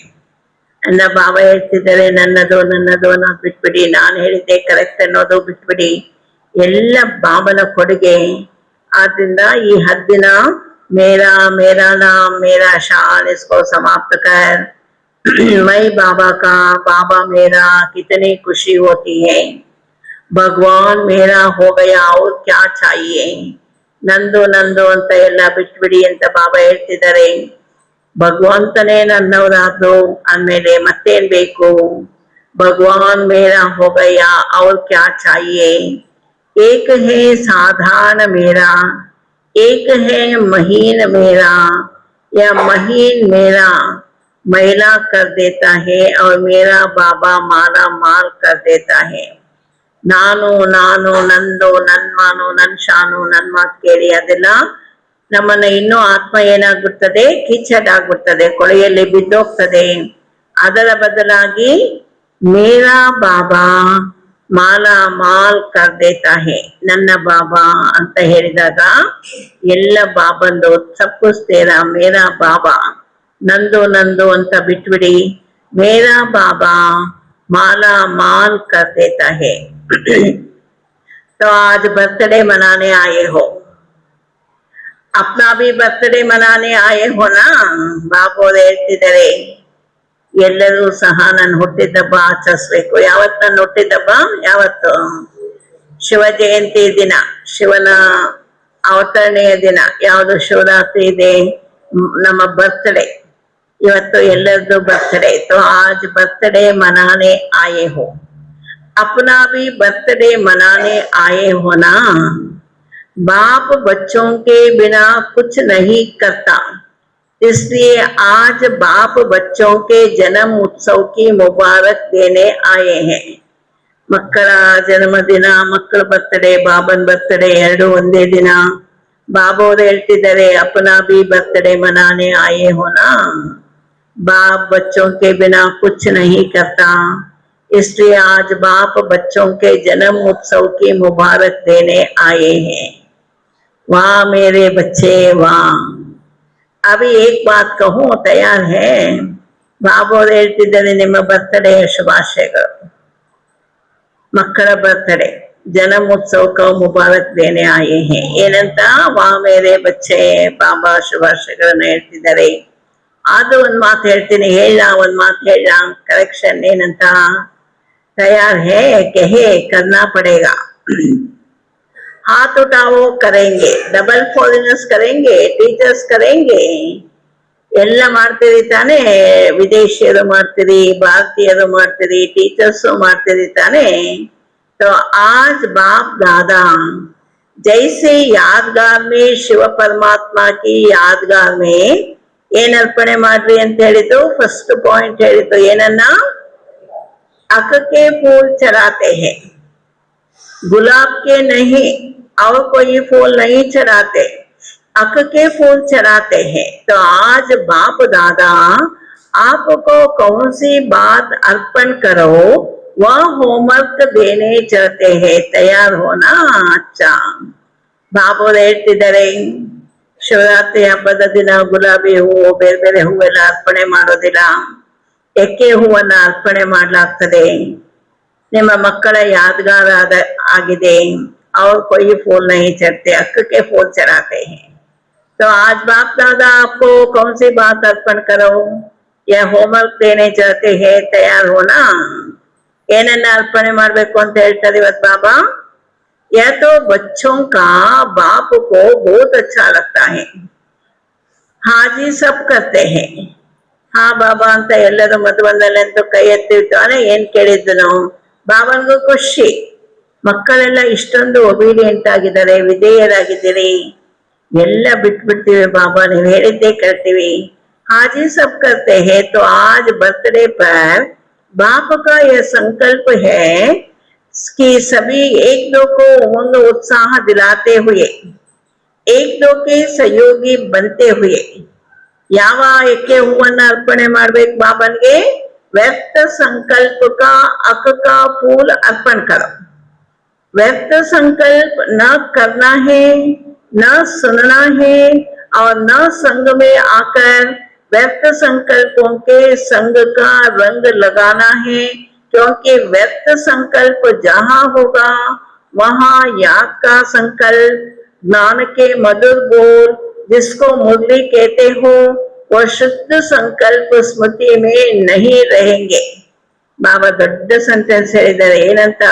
[SPEAKER 1] ಅನ್ನ ಬಾಬಾ ಹೇಳ್ತಿದ್ದಾರೆ, ನನ್ನದು ನನ್ನದು ಅನ್ನೋದು ಬಿಟ್ಬಿಡಿ, ನಾನು ಹೇಳಿದ್ದೆ ಕರೆಕ್ಟ್ ಅನ್ನೋದು ಬಿಟ್ಬಿಡಿ, ಎಲ್ಲ ಬಾಬನ ಕೊಡುಗೆ. ಆದ್ರಿಂದ ಈ ಹದ್ದಿನ ಮೇರಾ, ಮೇರಾ ನಾಮ್ ಮೇರಾ ಶಾನ್, ಇಸ್ಕೋ ಸಮಾಪ್ತ ಕರ್ ಮೈ ಬಾಬಾ ಕಾ, ಬಾಬಾ ಮೇರಾ, ಕಿತನಿ ಖುಷಿ ಹೋತಿ ಹೈ. ಭಗವಾನ್ ಮೇರಾ ಹೋ ಗಯಾ ಔರ್ ಕ್ಯಾ ಚಾಹಿಯೆ. ನಂದು ನಂದು ಅಂತ ಎಲ್ಲ ಬಿಟ್ಬಿಡಿ ಅಂತ ಬಾಬಾ ಹೇಳ್ತಿದ್ದಾರೆ. ಭಗವಂತನೇ ನನ್ನವರಾದ್ರು ಅಂದ್ಮೇಲೆ ಮತ್ತೇನ್ ಬೇಕು. ಭಗವಾನ್ ಮೇರಾ ಹೋ ಗಯಾ ಔರ್ ಕ್ಯಾ ಚಾಹಿಯೆ. ಏಕ ಹೇ ಸಾಧಾರಣ ಮೇರಾ, ಏಕ ಹೇ ಮಹೀನ್ ಮೇರಾ, या महीन मेरा मैला कर देता है और मेरा बाबा माला माल कर देता है. ನಾನು ನಾನು ನಂದು, ನನ್ ಮಾನು, ನನ್ ಶಾನು, ನನ್ ಮಾತು ಕೇಳಿ ಅದೆಲ್ಲ ನಮ್ಮನ್ನ ಇನ್ನೂ ಆತ್ಮ ಏನಾಗ್ಬಿಡ್ತದೆ, ಕಿಚಡ್ ಆಗ್ಬಿಡ್ತದೆ, ಕೊಳೆಯಲ್ಲಿ ಬಿದ್ದೋಗ್ತದೆ. ಅದರ ಬದಲಾಗಿ ಮೇರಾ ಬಾಬಾ ಮಾಲಾ ಮಾಲ್ ಕರ್ ದೇತಾ ಹೇ, ನನ್ನ ಬಾಬಾ ಅಂತ ಹೇಳಿದಾಗ ಎಲ್ಲ ಬಾಬಂದು ತಪ್ಪಿಸ್ತೇರ. ಮೇರಾ ಬಾಬಾ, ನಂದು ನಂದು ಅಂತ ಬಿಟ್ಬಿಡಿ, ಮೇರಾ ಬಾಬಾ माला माल कर देता है. तो आज बर्थडे मनाने आए हो, अपना भी बर्थडे मनाने आए हो ना. ಬಾಬು ಹೇಳ್ತಿದ್ದಾರೆ, ಎಲ್ಲರೂ ಸಹ ನನ್ನ ಹುಟ್ಟಿದಬ್ಬ ಆಚರಿಸ್ಬೇಕು. ಯಾವತ್ತು ನನ್ನ ಹುಟ್ಟಿದಬ್ಬ? ಯಾವತ್ತು? ಶಿವ ಜಯಂತಿ ದಿನ, ಶಿವನ ಅವತರಣೆಯ ದಿನ. ಯಾವುದು? ಶಿವರಾತ್ರಿ ಇದೆ, ನಮ್ಮ ಬರ್ತ್ಡೇ. ಇವತ್ತು ಎಲ್ಲರದು बर्थडे. तो आज बर्थडे मनाने आए हो, अपना भी बर्थडे मनाने आए हो ना. बाप बच्चों के बिना कुछ नहीं करता, इसलिए आज बाप बच्चों के जन्म उत्सव की मुबारक देने आए हैं. ಮಕ್ಕಳ ಜನ್ಮದಿನ, ಮಕ್ಕಳ ಬರ್ತಡೇ, ಬಾಬನ್ ಬರ್ತಡೇ ಎರಡು ಒಂದೇ ದಿನ. ಬಾಬೋರು ಹೇಳ್ತಿದ್ದಾರೆ, ಅಪನಾ ಬಿ ಬರ್ತಡೇ ಮನಾನೆ ಆಯೆ ಹೋನಾ. बाप बच्चों के बिना कुछ नहीं करता, इसलिए आज बाप बच्चों के जन्म उत्सव की मुबारक देने आए हैं. वाह मेरे बच्चे वाह. अभी एक बात कहूं, तैयार है? बाबू ಹೇಳ್ತಿದ್ದಾರೆ, ನಿಮ್ಮ ಬರ್ತಡೇ ಶುಭಾಶಯಗಳು. ಮಕ್ಕಳ ಬರ್ತಡೇ जन्म उत्सव का मुबारक देने आए हैं ಏನಂತ ವಾ ಮೇರೆ ಬಚ್ಚೆ ಬಾಬಾ ಶುಭಾಶಯಗಳನ್ನ ಹೇಳ್ತಿದ್ದಾರೆ. ಅದು ಒಂದ್ ಮಾತು ಹೇಳ್ತೀನಿ, ಒಂದ್ ಮಾತು ಹೇಳ ಕರೆಕ್ಷನ್ ಏನಂತ, तैयार है कहे करना पड़ेगा, हाथ उठाओ करेंगे, डबल फॉरेनर्स करेंगे, टीचर्स करेंगे, ಎಲ್ಲ ಮಾಡ್ತೀರಿ ತಾನೆ, ವಿದೇಶಿಯರು ಮಾಡ್ತೀರಿ, ಭಾರತೀಯರು ಮಾಡ್ತೀರಿ, ಟೀಚರ್ಸು ಮಾಡ್ತೀರಿ ತಾನೆ. तो आज बाप दादा जैसे यादगार में शिव परमात्मा की यादगार में ಏನ್ ಅರ್ಪಣೆ ಮಾಡ್ರಿ ಅಂತ ಹೇಳಿದ್ದು, ಫಸ್ಟ್ ಪಾಯಿಂಟ್ ಹೇಳಿದ್ದು ಏನನ್ನ, अक के फूल चढ़ाते हैं, गुलाब के नहीं और कोई फूल नहीं चढ़ाते, अक के फूल चढ़ाते हैं. तो आज बाप दादा आपको कौन सी बात अर्पण करो वह होमवर्क देने चलते हैं, तैयार होना अच्छा. ಬಾಬೋರು ಹೇಳ್ತಿದ್ದಾರೆ, ಶಿವರಾತ್ರಿ ಹಬ್ಬದ ದಿನ ಗುಲಾಬಿ ಹೂವು ಬೇರೆ ಬೇರೆ ಹೂವೆಲ್ಲ ಅರ್ಪಣೆ ಮಾಡೋದಿಲ್ಲ, ಎಕ್ಕೆ ಹೂವನ್ನ ಅರ್ಪಣೆ ಮಾಡ್ಲಾಗ್ತದೆ. ನಿಮ್ಮ ಮಕ್ಕಳ ಯಾದಗಾರ ಆಗಿದೆ, और कोई फूल नहीं चढ़ते, अक के फूल चढ़ाते हैं. तो आज बाप दादा आपको कौन सी बात अर्पण करो या होमवर्क देने चाहते हैं, तैयार होना. ಏನನ್ನ ಅರ್ಪಣೆ ಮಾಡ್ಬೇಕು ಅಂತ ಹೇಳ್ತಾರೆ ಇವತ್ತು ಬಾಬಾ. यह तो बच्चों का बाप को बहुत अच्छा लगता है, हाँ जी सब करते हैं, ಹಾ ಬಾಬಾ ಅಂತ ಎಲ್ಲರೂ ಮದುವೆಯಲ್ಲಿ ಅಂತೂ ಕೈ ಎತ್ತಿರ್ತಾನೆ. ಏನ್ ಕೇಳಿದ್ದು ನಾವು, ಬಾಬನ್ಗೂ ಖುಷಿ, ಮಕ್ಕಳೆಲ್ಲ ಇಷ್ಟೊಂದು ಒಬೀಡಿಯಂಟ್ ಆಗಿದ್ದಾರೆ, ವಿಧೇಯರಾಗಿದ್ದೀರಿ, ಎಲ್ಲ ಬಿಟ್ಬಿಡ್ತೀವಿ ಬಾಬಾ, ನೀವು ಹೇಳಿದ್ದೇ ಕೇಳ್ತೀವಿ. ಹಾಜಿ ಸಬ್ ಕರ್ತೆ ಹೇ. तो आज बर्थडे पर बाप का यह संकल्प है कि सभी एक दो को उमंग उत्साह दिलाते हुए, एक दो के सहयोगी बनते हुए, ಯಾವ ಎಕ್ಕೆ ಹೂವನ್ನ ಅರ್ಪಣೆ ಮಾಡ್ಬೇಕು ಬಾಬನ್ಗೆ, व्यर्थ संकल्प का अक का फूल अर्पण करो. व्यर्थ संकल्प न करना है, न सुनना है और न संग में आकर व्यर्थ संकल्पों के संग का रंग लगाना है, क्योंकि व्यर्थ संकल्प जहां होगा वहां याद का संकल्प, ज्ञान के मधुर बोल जिसको मुरली कहते हो, वह शुद्ध संकल्प स्मृति में नहीं रहेंगे. ಬಾಬಾ ದೊಡ್ಡ ಸೆಂಟೆನ್ಸ್ ಹೇಳಿದ್ದಾರೆ, ಏನಂತ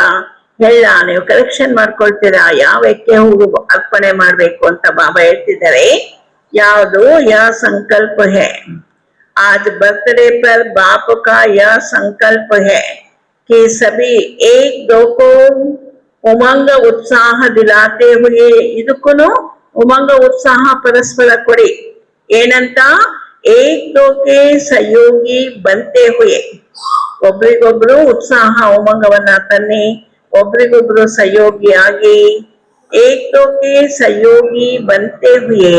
[SPEAKER 1] ಹೇಳ, ನೀವು ಕರೆಕ್ಷನ್ ಮಾಡ್ಕೊಳ್ತೀರಾ, ಯಾವ ಎಕ್ಕೆ ಹೂವು ಅರ್ಪಣೆ ಮಾಡ್ಬೇಕು ಅಂತ ಬಾಬಾ ಹೇಳ್ತಿದ್ದಾರೆ. ಯಾವುದು, ಯಹ ಸಂಕಲ್ಪ है. आज बर्थडे पर बाप का यह संकल्प है कि सभी एक दो को उमंग उत्साह दिलाते हुए, ಇದಕ್ಕೂ ಉಮಂಗ ಉತ್ಸಾಹ ಪರಸ್ಪರ ಕೊಡಿ. ಏನಂತ, एक दो के सहयोगी बनते हुए, ಒಬ್ರಿಗೊಬ್ರು ಉತ್ಸಾಹ ಉಮಂಗವನ್ನ ತನ್ನಿ, ಒಬ್ರಿಗೊಬ್ರು ಸಹಯೋಗಿಯಾಗಿ, एक दो के सहयोगी बनते हुए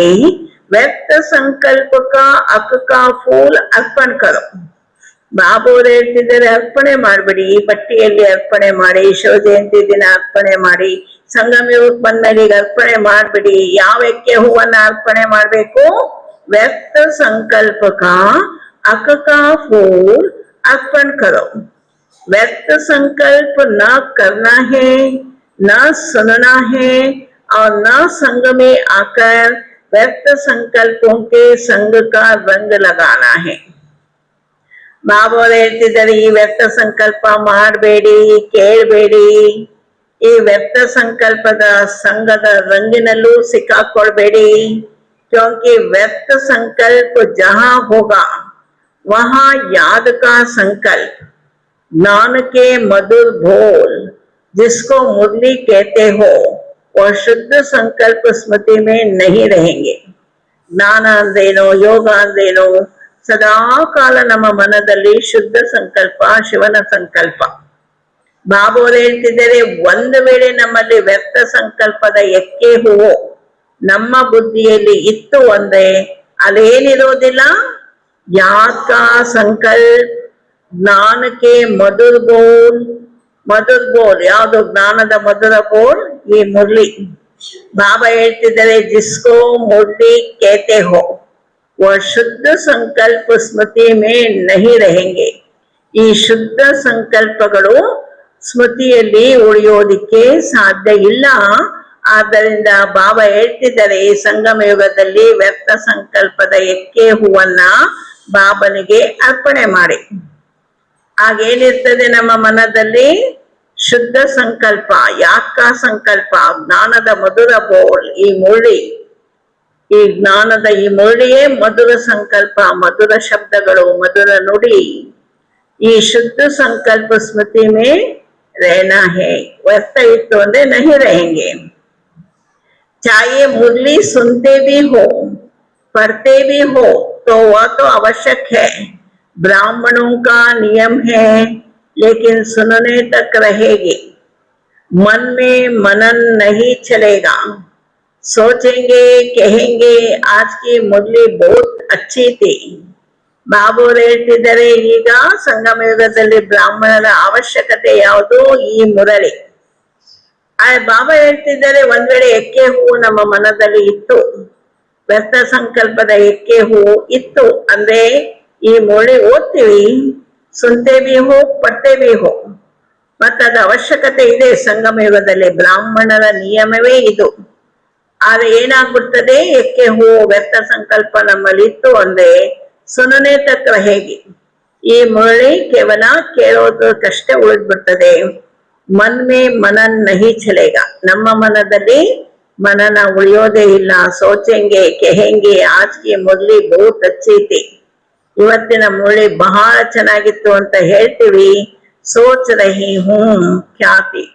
[SPEAKER 1] व्यर्थ संकल्प का अक का फूल अर्पण करो. ಬಾಬೋರು ಹೇಳ್ತಿದ್ದಾರೆ, ಅರ್ಪಣೆ ಮಾಡ್ಬಿಡಿ, ಪಟ್ಟಿಯಲ್ಲಿ ಅರ್ಪಣೆ ಮಾಡಿ, ಶಿವ ಜಯಂತಿ ದಿನ ಅರ್ಪಣೆ ಮಾಡಿ, ಸಂಗಮ ಯುಗಕ್ಕೆ ಬಂದ್ಮೇಲೆ ಈಗ ಅರ್ಪಣೆ ಮಾಡ್ಬಿಡಿ. ಯಾವ ಎಕ್ಕೆ ಹೂವನ್ನ ಅರ್ಪಣೆ ಮಾಡ್ಬೇಕು, व्यर्थ संकल्प का अक का फूल अर्पण करो. व्यर्थ संकल्प न करना है, न सुनना है और न संग में आकर व्यर्थ संकल्पों के संग का रंग लगाना है. ಬಾಬೋರು ಹೇಳ್ತಿದ್ದಾರೆ, ಈ ವ್ಯರ್ಥ ಸಂಕಲ್ಪ ಮಾಡಬೇಡಿ, ಕೇಳಬೇಡಿ, ಈ ವ್ಯರ್ಥ ಸಂಕಲ್ಪದ ಸಂಘದ ರಂಗಿನಲ್ಲೂ ಸಿಕ್ಕಾಕೊಳ್ಬೇಡಿ. क्योंकि व्यर्थ संकल्प जहां होगा वहां याद का संकल्प, ज्ञान के मधुर बोल जिसको मुरली कहते हो, वह शुद्ध संकल्प स्मृति में नहीं रहेंगे. ಜ್ಞಾನ ಅಂದ್ರೇನೋ, ಯೋಗ ಅಂದ್ರೇನೋ, ಸದಾ ಕಾಲ ನಮ್ಮ ಮನದಲ್ಲಿ ಶುದ್ಧ ಸಂಕಲ್ಪ, ಶಿವನ ಸಂಕಲ್ಪ. ಬಾಬೋರು ಹೇಳ್ತಿದ್ದಾರೆ, ಒಂದು ವೇಳೆ ನಮ್ಮಲ್ಲಿ ವ್ಯರ್ಥ ಸಂಕಲ್ಪದ ಎಕ್ಕೆ ಹೂವು ನಮ್ಮ ಬುದ್ಧಿಯಲ್ಲಿ ಇತ್ತು ಅಂದ್ರೆ ಅಲ್ಲೇನಿರೋದಿಲ್ಲ, ಯಾದ್ ಕಾ ಸಂಕಲ್ಪ, ಜ್ಞಾನಕ್ಕೆ ಮಧುರ್ ಬೋಲ್. ಮಧುರ್ ಬೋಲ್ ಯಾವುದು, ಜ್ಞಾನದ ಮಧುರ ಬೋಲ್ ಈ ಮುರಳಿ. ಬಾಬಾ ಹೇಳ್ತಿದ್ದಾರೆ, ಜಿಸ್ಕೋ ಮುರಳಿ ಕೇತೆ ಹೋ वह शुद्ध संकल्प स्मृति में नहीं रहेंगे. ಈ ಶುದ್ಧ ಸಂಕಲ್ಪಗಳು ಸ್ಮೃತಿಯಲ್ಲಿ ಉಳಿಯೋದಿಕ್ಕೆ ಸಾಧ್ಯ ಇಲ್ಲ. ಆದ್ದರಿಂದ ಬಾಬಾ ಹೇಳ್ತಿದ್ದಾರೆ, ಈ ಸಂಗಮ ಯುಗದಲ್ಲಿ ವ್ಯರ್ಥ ಸಂಕಲ್ಪದ ಎಕ್ಕೆ ಹೂವನ್ನ ಬಾಬನಿಗೆ ಅರ್ಪಣೆ ಮಾಡಿ. ಆಗೇನಿರ್ತದೆ ನಮ್ಮ ಮನದಲ್ಲಿ? ಶುದ್ಧ ಸಂಕಲ್ಪ, ಯಾಕ ಸಂಕಲ್ಪ, ಜ್ಞಾನದ ಮಧುರ ಬೋಲ್, ಈ ಮುರಳಿ, ಈ ಜ್ಞಾನದ ಈ ಮುರಳಿಯೇ ಮಧುರ ಸಂಕಲ್ಪ, ಮಧುರ ಶಬ್ದಗಳು, ಮಧುರ ನುಡಿ. ಈ ಶುದ್ಧ ಸಂಕಲ್ಪ स्मृति में रहना है. व्यर्थ इतो अंदर नहीं रहेंगे. चाहे मुरली सुनते भी हो, पढ़ते भी हो, तो वह तो आवश्यक है. ब्राह्मणों का नियम है, लेकिन सुनने तक रहेगी. मन में मनन नहीं चलेगा. सोचेंगे, कहेंगे आज की मुरली बहुत अच्छी थी. ಬಾಬುರು ಹೇಳ್ತಿದ್ದಾರೆ, ಈಗ ಸಂಗಮ ಯುಗದಲ್ಲಿ ಬ್ರಾಹ್ಮಣರ ಅವಶ್ಯಕತೆ ಯಾವುದು? ಈ ಮುರಳಿ. ಬಾಬಾ ಹೇಳ್ತಿದ್ದಾರೆ, ಒಂದ್ ವೇಳೆ ಎಕ್ಕೆ ಹೂವು ನಮ್ಮ ಮನದಲ್ಲಿ ಇತ್ತು, ವ್ಯರ್ಥ ಸಂಕಲ್ಪದ ಎಕ್ಕೆ ಹೂವು ಇತ್ತು ಅಂದ್ರೆ ಈ ಮುರಳಿ ಓದ್ತೀವಿ, ಸುನ್ತೆ ಬಿ ಹೋ, ಪಟ್ಟೆ ಬಿ ಹೋ, ಮತ್ತದ ಅವಶ್ಯಕತೆ ಇದೆ ಸಂಗಮ ಯುಗದಲ್ಲಿ. ಬ್ರಾಹ್ಮಣರ ನಿಯಮವೇ ಇದು. ಆದ್ರೆ ಏನಾಗ್ಬಿಡ್ತದೆ? ಎಕ್ಕೆ ಹೂವು ವ್ಯರ್ಥ ಸಂಕಲ್ಪ ನಮ್ಮಲ್ಲಿ ಇತ್ತು ಅಂದ್ರೆ ಸುನನೆ ತಕ್ಕ ಹೇಗೆ ಈ ಮುರಳಿ ಕೇವಲ ಕೇಳೋದಕ್ಕಷ್ಟೇ ಉಳಿದ್ಬಿಡ್ತದೆ. ಮನ್ ಮೇ ಮನನ್ ನಹಿ ಚಲೇಗ, ನಮ್ಮ ಮನದಲ್ಲಿ ಮನನ ಉಳಿಯೋದೇ ಇಲ್ಲ. ಸೋಚೆಂಗೆ, ಕೆಹೆಂಗೆ ಆಜ್ ಕಿ ಮುರಳಿ ಬಹುತ್ ಅಚ್ಚಿ ಥಿ, ಇವತ್ತಿನ ಮುರಳಿ ಬಹಳ ಚೆನ್ನಾಗಿತ್ತು ಅಂತ ಹೇಳ್ತೀವಿ. ಸೋಚ್ ರಹಿ ಹೂ ಕ್ಯಾ ಥಿ,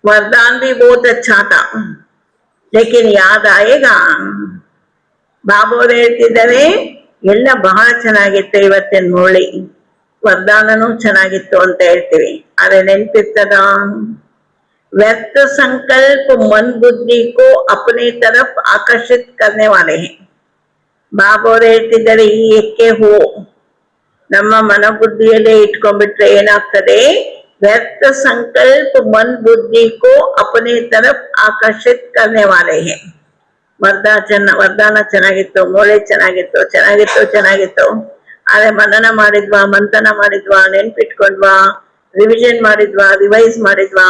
[SPEAKER 1] वरदान भी बहुत अच्छा था, लेकिन याद आएगा. ಬಾಬುರು ಹೇಳ್ತಿದ್ದಾರೆ, ಎಲ್ಲ ಬಹಳ ಚೆನ್ನಾಗಿತ್ತು ಇವತ್ತಿನ ಮುರಳಿ, ವರದಾನನೂ ಚೆನ್ನಾಗಿತ್ತು ಅಂತ ಹೇಳ್ತೀವಿ, ಆದ್ರೆ ನೆನ್ಪಿರ್ತದ? व्यर्थ संकल्प मन बुद्धि को अपने तरफ आकर्षित करने वाले हैं. ಬಾಬುರು ಹೇಳ್ತಿದ್ದಾರೆ, ಈ ಎಕ್ಕೆ ಹೂ ನಮ್ಮ ಮನಬುದ್ಧಿಯಲ್ಲೇ ಇಟ್ಕೊಂಡ್ಬಿಟ್ರೆ ಏನಾಗ್ತದೆ? व्यर्थ संकल्प मन बुद्धि को अपने तरफ आकर्षित करने वाले हैं. ವರದಾನ ಚೆನ್ನಾಗಿತ್ತು, ಮೂಳೆ ಚೆನ್ನಾಗಿತ್ತು, ಚೆನ್ನಾಗಿತ್ತು, ಆದ್ರೆ ಮನನ ಮಾಡಿದ್ವಾ, ಮಂಥನ ಮಾಡಿದ್ವಾ, ನೆನ್ಪಿಟ್ಕೊಂಡ್ವಾ, ರಿವಿಷನ್ ಮಾಡಿದ್ವಾ, ರಿವೈಸ್ ಮಾಡಿದ್ವಾ?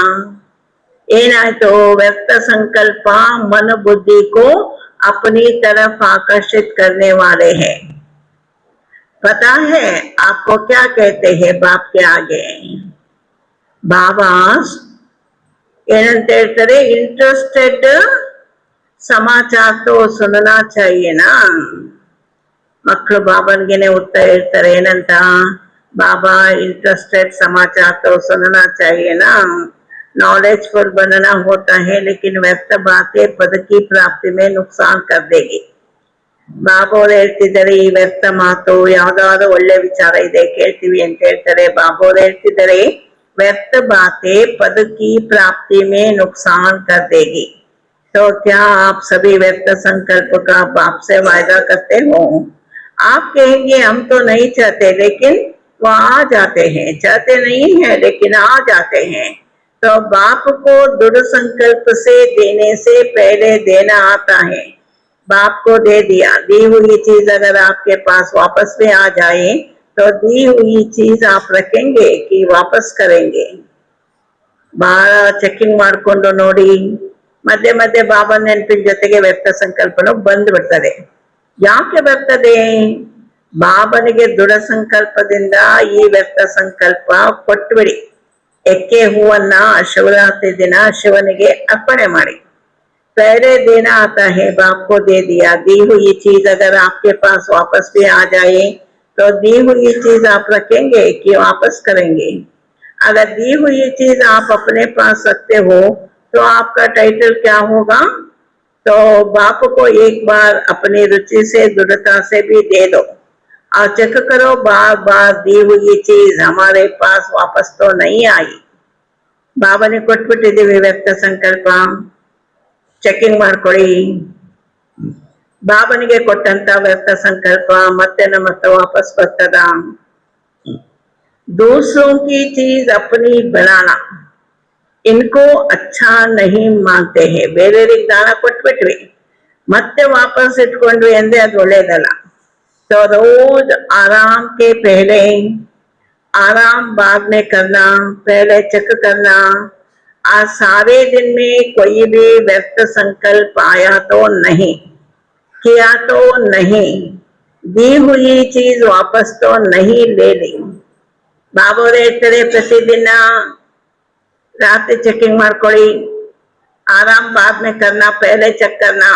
[SPEAKER 1] ಏನಾಯ್ತು? ವ್ಯರ್ಥ ಸಂಕಲ್ಪ मन बुद्धि को अपनी तरफ आकर्षित करने वाले हैं. पता है आपको क्या कहते हैं बाप के आगे? ಬಾಬಾ ಏನಂತ ಹೇಳ್ತಾರೆ? ಇಂಟ್ರೆಸ್ಟೆಡ್ ಸಮಾಚಾರ ತೋ ಸುನನಾ ಚಾಹಿಯೇನಾ. ಮಕ್ಕಳು ಬಾಬನ್ಗೆನೆ ಉತ್ತರ ಹೇಳ್ತಾರೆ, ಏನಂತ? ಬಾಬಾ ಇಂಟ್ರೆಸ್ಟೆಡ್ ಸಮಾಚಾರ ತೋ ಸುನನಾ ಚಾಹಿಯೇನಾ. नॉलेजफुल बनना होता है, लेकिन व्यर्थ बातें पद की प्राप्ति में नुकसान कर देगी. ಬಾಬಾ ಅವ್ರು ಹೇಳ್ತಿದ್ದಾರೆ, ಈ ವ್ಯರ್ಥ ಮಾತು, ಯಾವ್ದಾದ್ರು ಒಳ್ಳೆ ವಿಚಾರ ಇದೆ ಕೇಳ್ತೀವಿ ಅಂತ ಹೇಳ್ತಾರೆ. ಬಾಬಾ ಅವ್ರು ಹೇಳ್ತಿದ್ದಾರೆ, व्यर्थ बातें पद की प्राप्ति में नुकसान कर देगी. तो क्या आप सभी व्यर्थ संकल्प का बाप से वायदा करते हो? आप कहेंगे हम तो नहीं चाहते, लेकिन वो आ जाते हैं. चाहते नहीं है लेकिन आ जाते हैं. तो बाप को दृढ़ संकल्प से देने से पहले देना आता है. बाप को दे दिया, दी हुई चीज अगर आपके पास वापस में आ जाए तो दी हुई चीज आप रखेंगे कि वापस करेंगे? ಬಹಳ ಚೆಕಿಂಗ್ ಮಾಡ್ಕೊಂಡು ನೋಡಿ. ಮಧ್ಯೆ ಮಧ್ಯೆ ಬಾಬಾ ನೆನಪಿನ ಜೊತೆಗೆ ವ್ಯರ್ಥ ಸಂಕಲ್ಪನು ಬಂದ್ಬಿಡ್ತದೆ. ಯಾಕೆ ಬರ್ತದೆ? ಬಾಬನಿಗೆ ದೃಢ ಸಂಕಲ್ಪದಿಂದ ಈ ವ್ಯರ್ಥ ಸಂಕಲ್ಪ ಕೊಟ್ಬಿಡಿ. ಎಕ್ಕೆ ಹೂವನ್ನ ಶಿವರಾತ್ರಿ ದಿನ ಶಿವನಿಗೆ ಅರ್ಪಣೆ ಮಾಡಿ. पहले देना आता है, बाप को दे दिया, दी हुई चीज अगर आपके पास वापस भी आ जाए तो दी हुई चीज आप रखेंगे कि वापस करेंगे? अगर दी हुई चीज आप अपने पास रखते हो तो आपका टाइटल क्या होगा? तो बाप को एक बार अपनी रुचि से, दृढ़ता से भी दे दो और चेक करो, बार बार दी हुई चीज हमारे पास वापस तो नहीं आई. बाबा ने ಕೊಟ್ಬಿಟ್ಟಿದ್ದೀವಿ ವ್ಯಕ್ತ ಸಂಕಲ್ಪ, ಚೆಕಿಂಗ್ ಮಾಡ್ಕೊಳ್ಳಿ. ಬಾಬನಿಗೆ ಕೊಟ್ಟಂತ ವ್ಯರ್ಥ ಸಂಕಲ್ಪ ಮತ್ತೆ ನಮ್ಮ ಹತ್ರ ವಾಪಸ್ ಬರ್ತದ? दूसरों की चीज अपनी बनाना, इनको अच्छा नहीं मानते हैं. ಬೇರೆಯವರಿಗೆ ದಾನ ಕೊಟ್ಬಿಟ್ವಿ ಮತ್ತೆ ವಾಪಸ್ ಇಟ್ಕೊಂಡ್ವಿ ಅಂದ್ರೆ ಅದು ಒಳ್ಳೇದಲ್ಲ. तो रोज आराम के पहले आराम बाद में करना, पहले चेक करना। आज सारे दिन में कोई भी व्यर्थ संकल्प आया तो नहीं, किया तो नहीं, दी हुई चीज वापस तो नहीं ले ली। ಬಾಬೋರು ಹೇಳ್ತಾರೆ ಪ್ರತಿದಿನ ರಾತ್ರಿ ಚೆಕಿಂಗ್ ಮಾಡ್ಕೊಳ್ಳಿ, ಆರಾಮ್ ಬಾದ್ ಮೇ ಕರ್ನಾ ಪಹಲೆ ಚೆಕ್ ಕರ್ನಾ.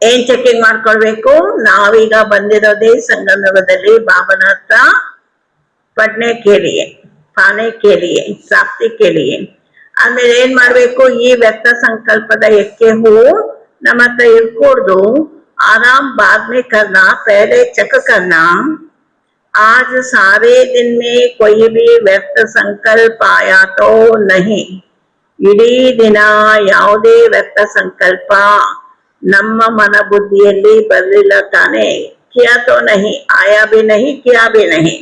[SPEAKER 1] ಏನ್ ಚೆಕಿಂಗ್ ಮಾಡ್ಕೊಳ್ಬೇಕು? ನಾವೀಗ ಬಂದಿರೋದೇ ಸಂಗಮ ಯುಗದಲ್ಲಿ ಬಾಬನ ಹತ್ರ ಪಡ್ನೆ ಕೇಳಿಯೇ, ಪಾನೆ ಕೇಳಿಯೇ, ಪ್ರಾಪ್ತಿ ಕೇಳಿಯೇ. ಆಮೇಲೆ ಏನ್ ಮಾಡ್ಬೇಕು? ಈ ವ್ಯರ್ಥ ಸಂಕಲ್ಪದ ಎಕ್ಕೆ ಹೂವು ನಮ್ಮ ಹತ್ರ ಇರ್ಕೂಡ್ದು. आराम बाद में करना, पहले चेक करना। आज सारे दिन में कोई भी व्यर्थ संकल्प आया तो नहीं, ಇಡೀ ದಿನ ಯಾವುದೇ ವ್ಯರ್ಥ ಸಂಕಲ್ಪ ನಮ್ಮ ಮನ ಬುದ್ಧಿಯಲ್ಲಿ ಬರಲಿಲ್ಲ ತಾನೆ. किया तो नहीं, आया भी नहीं, किया भी नहीं,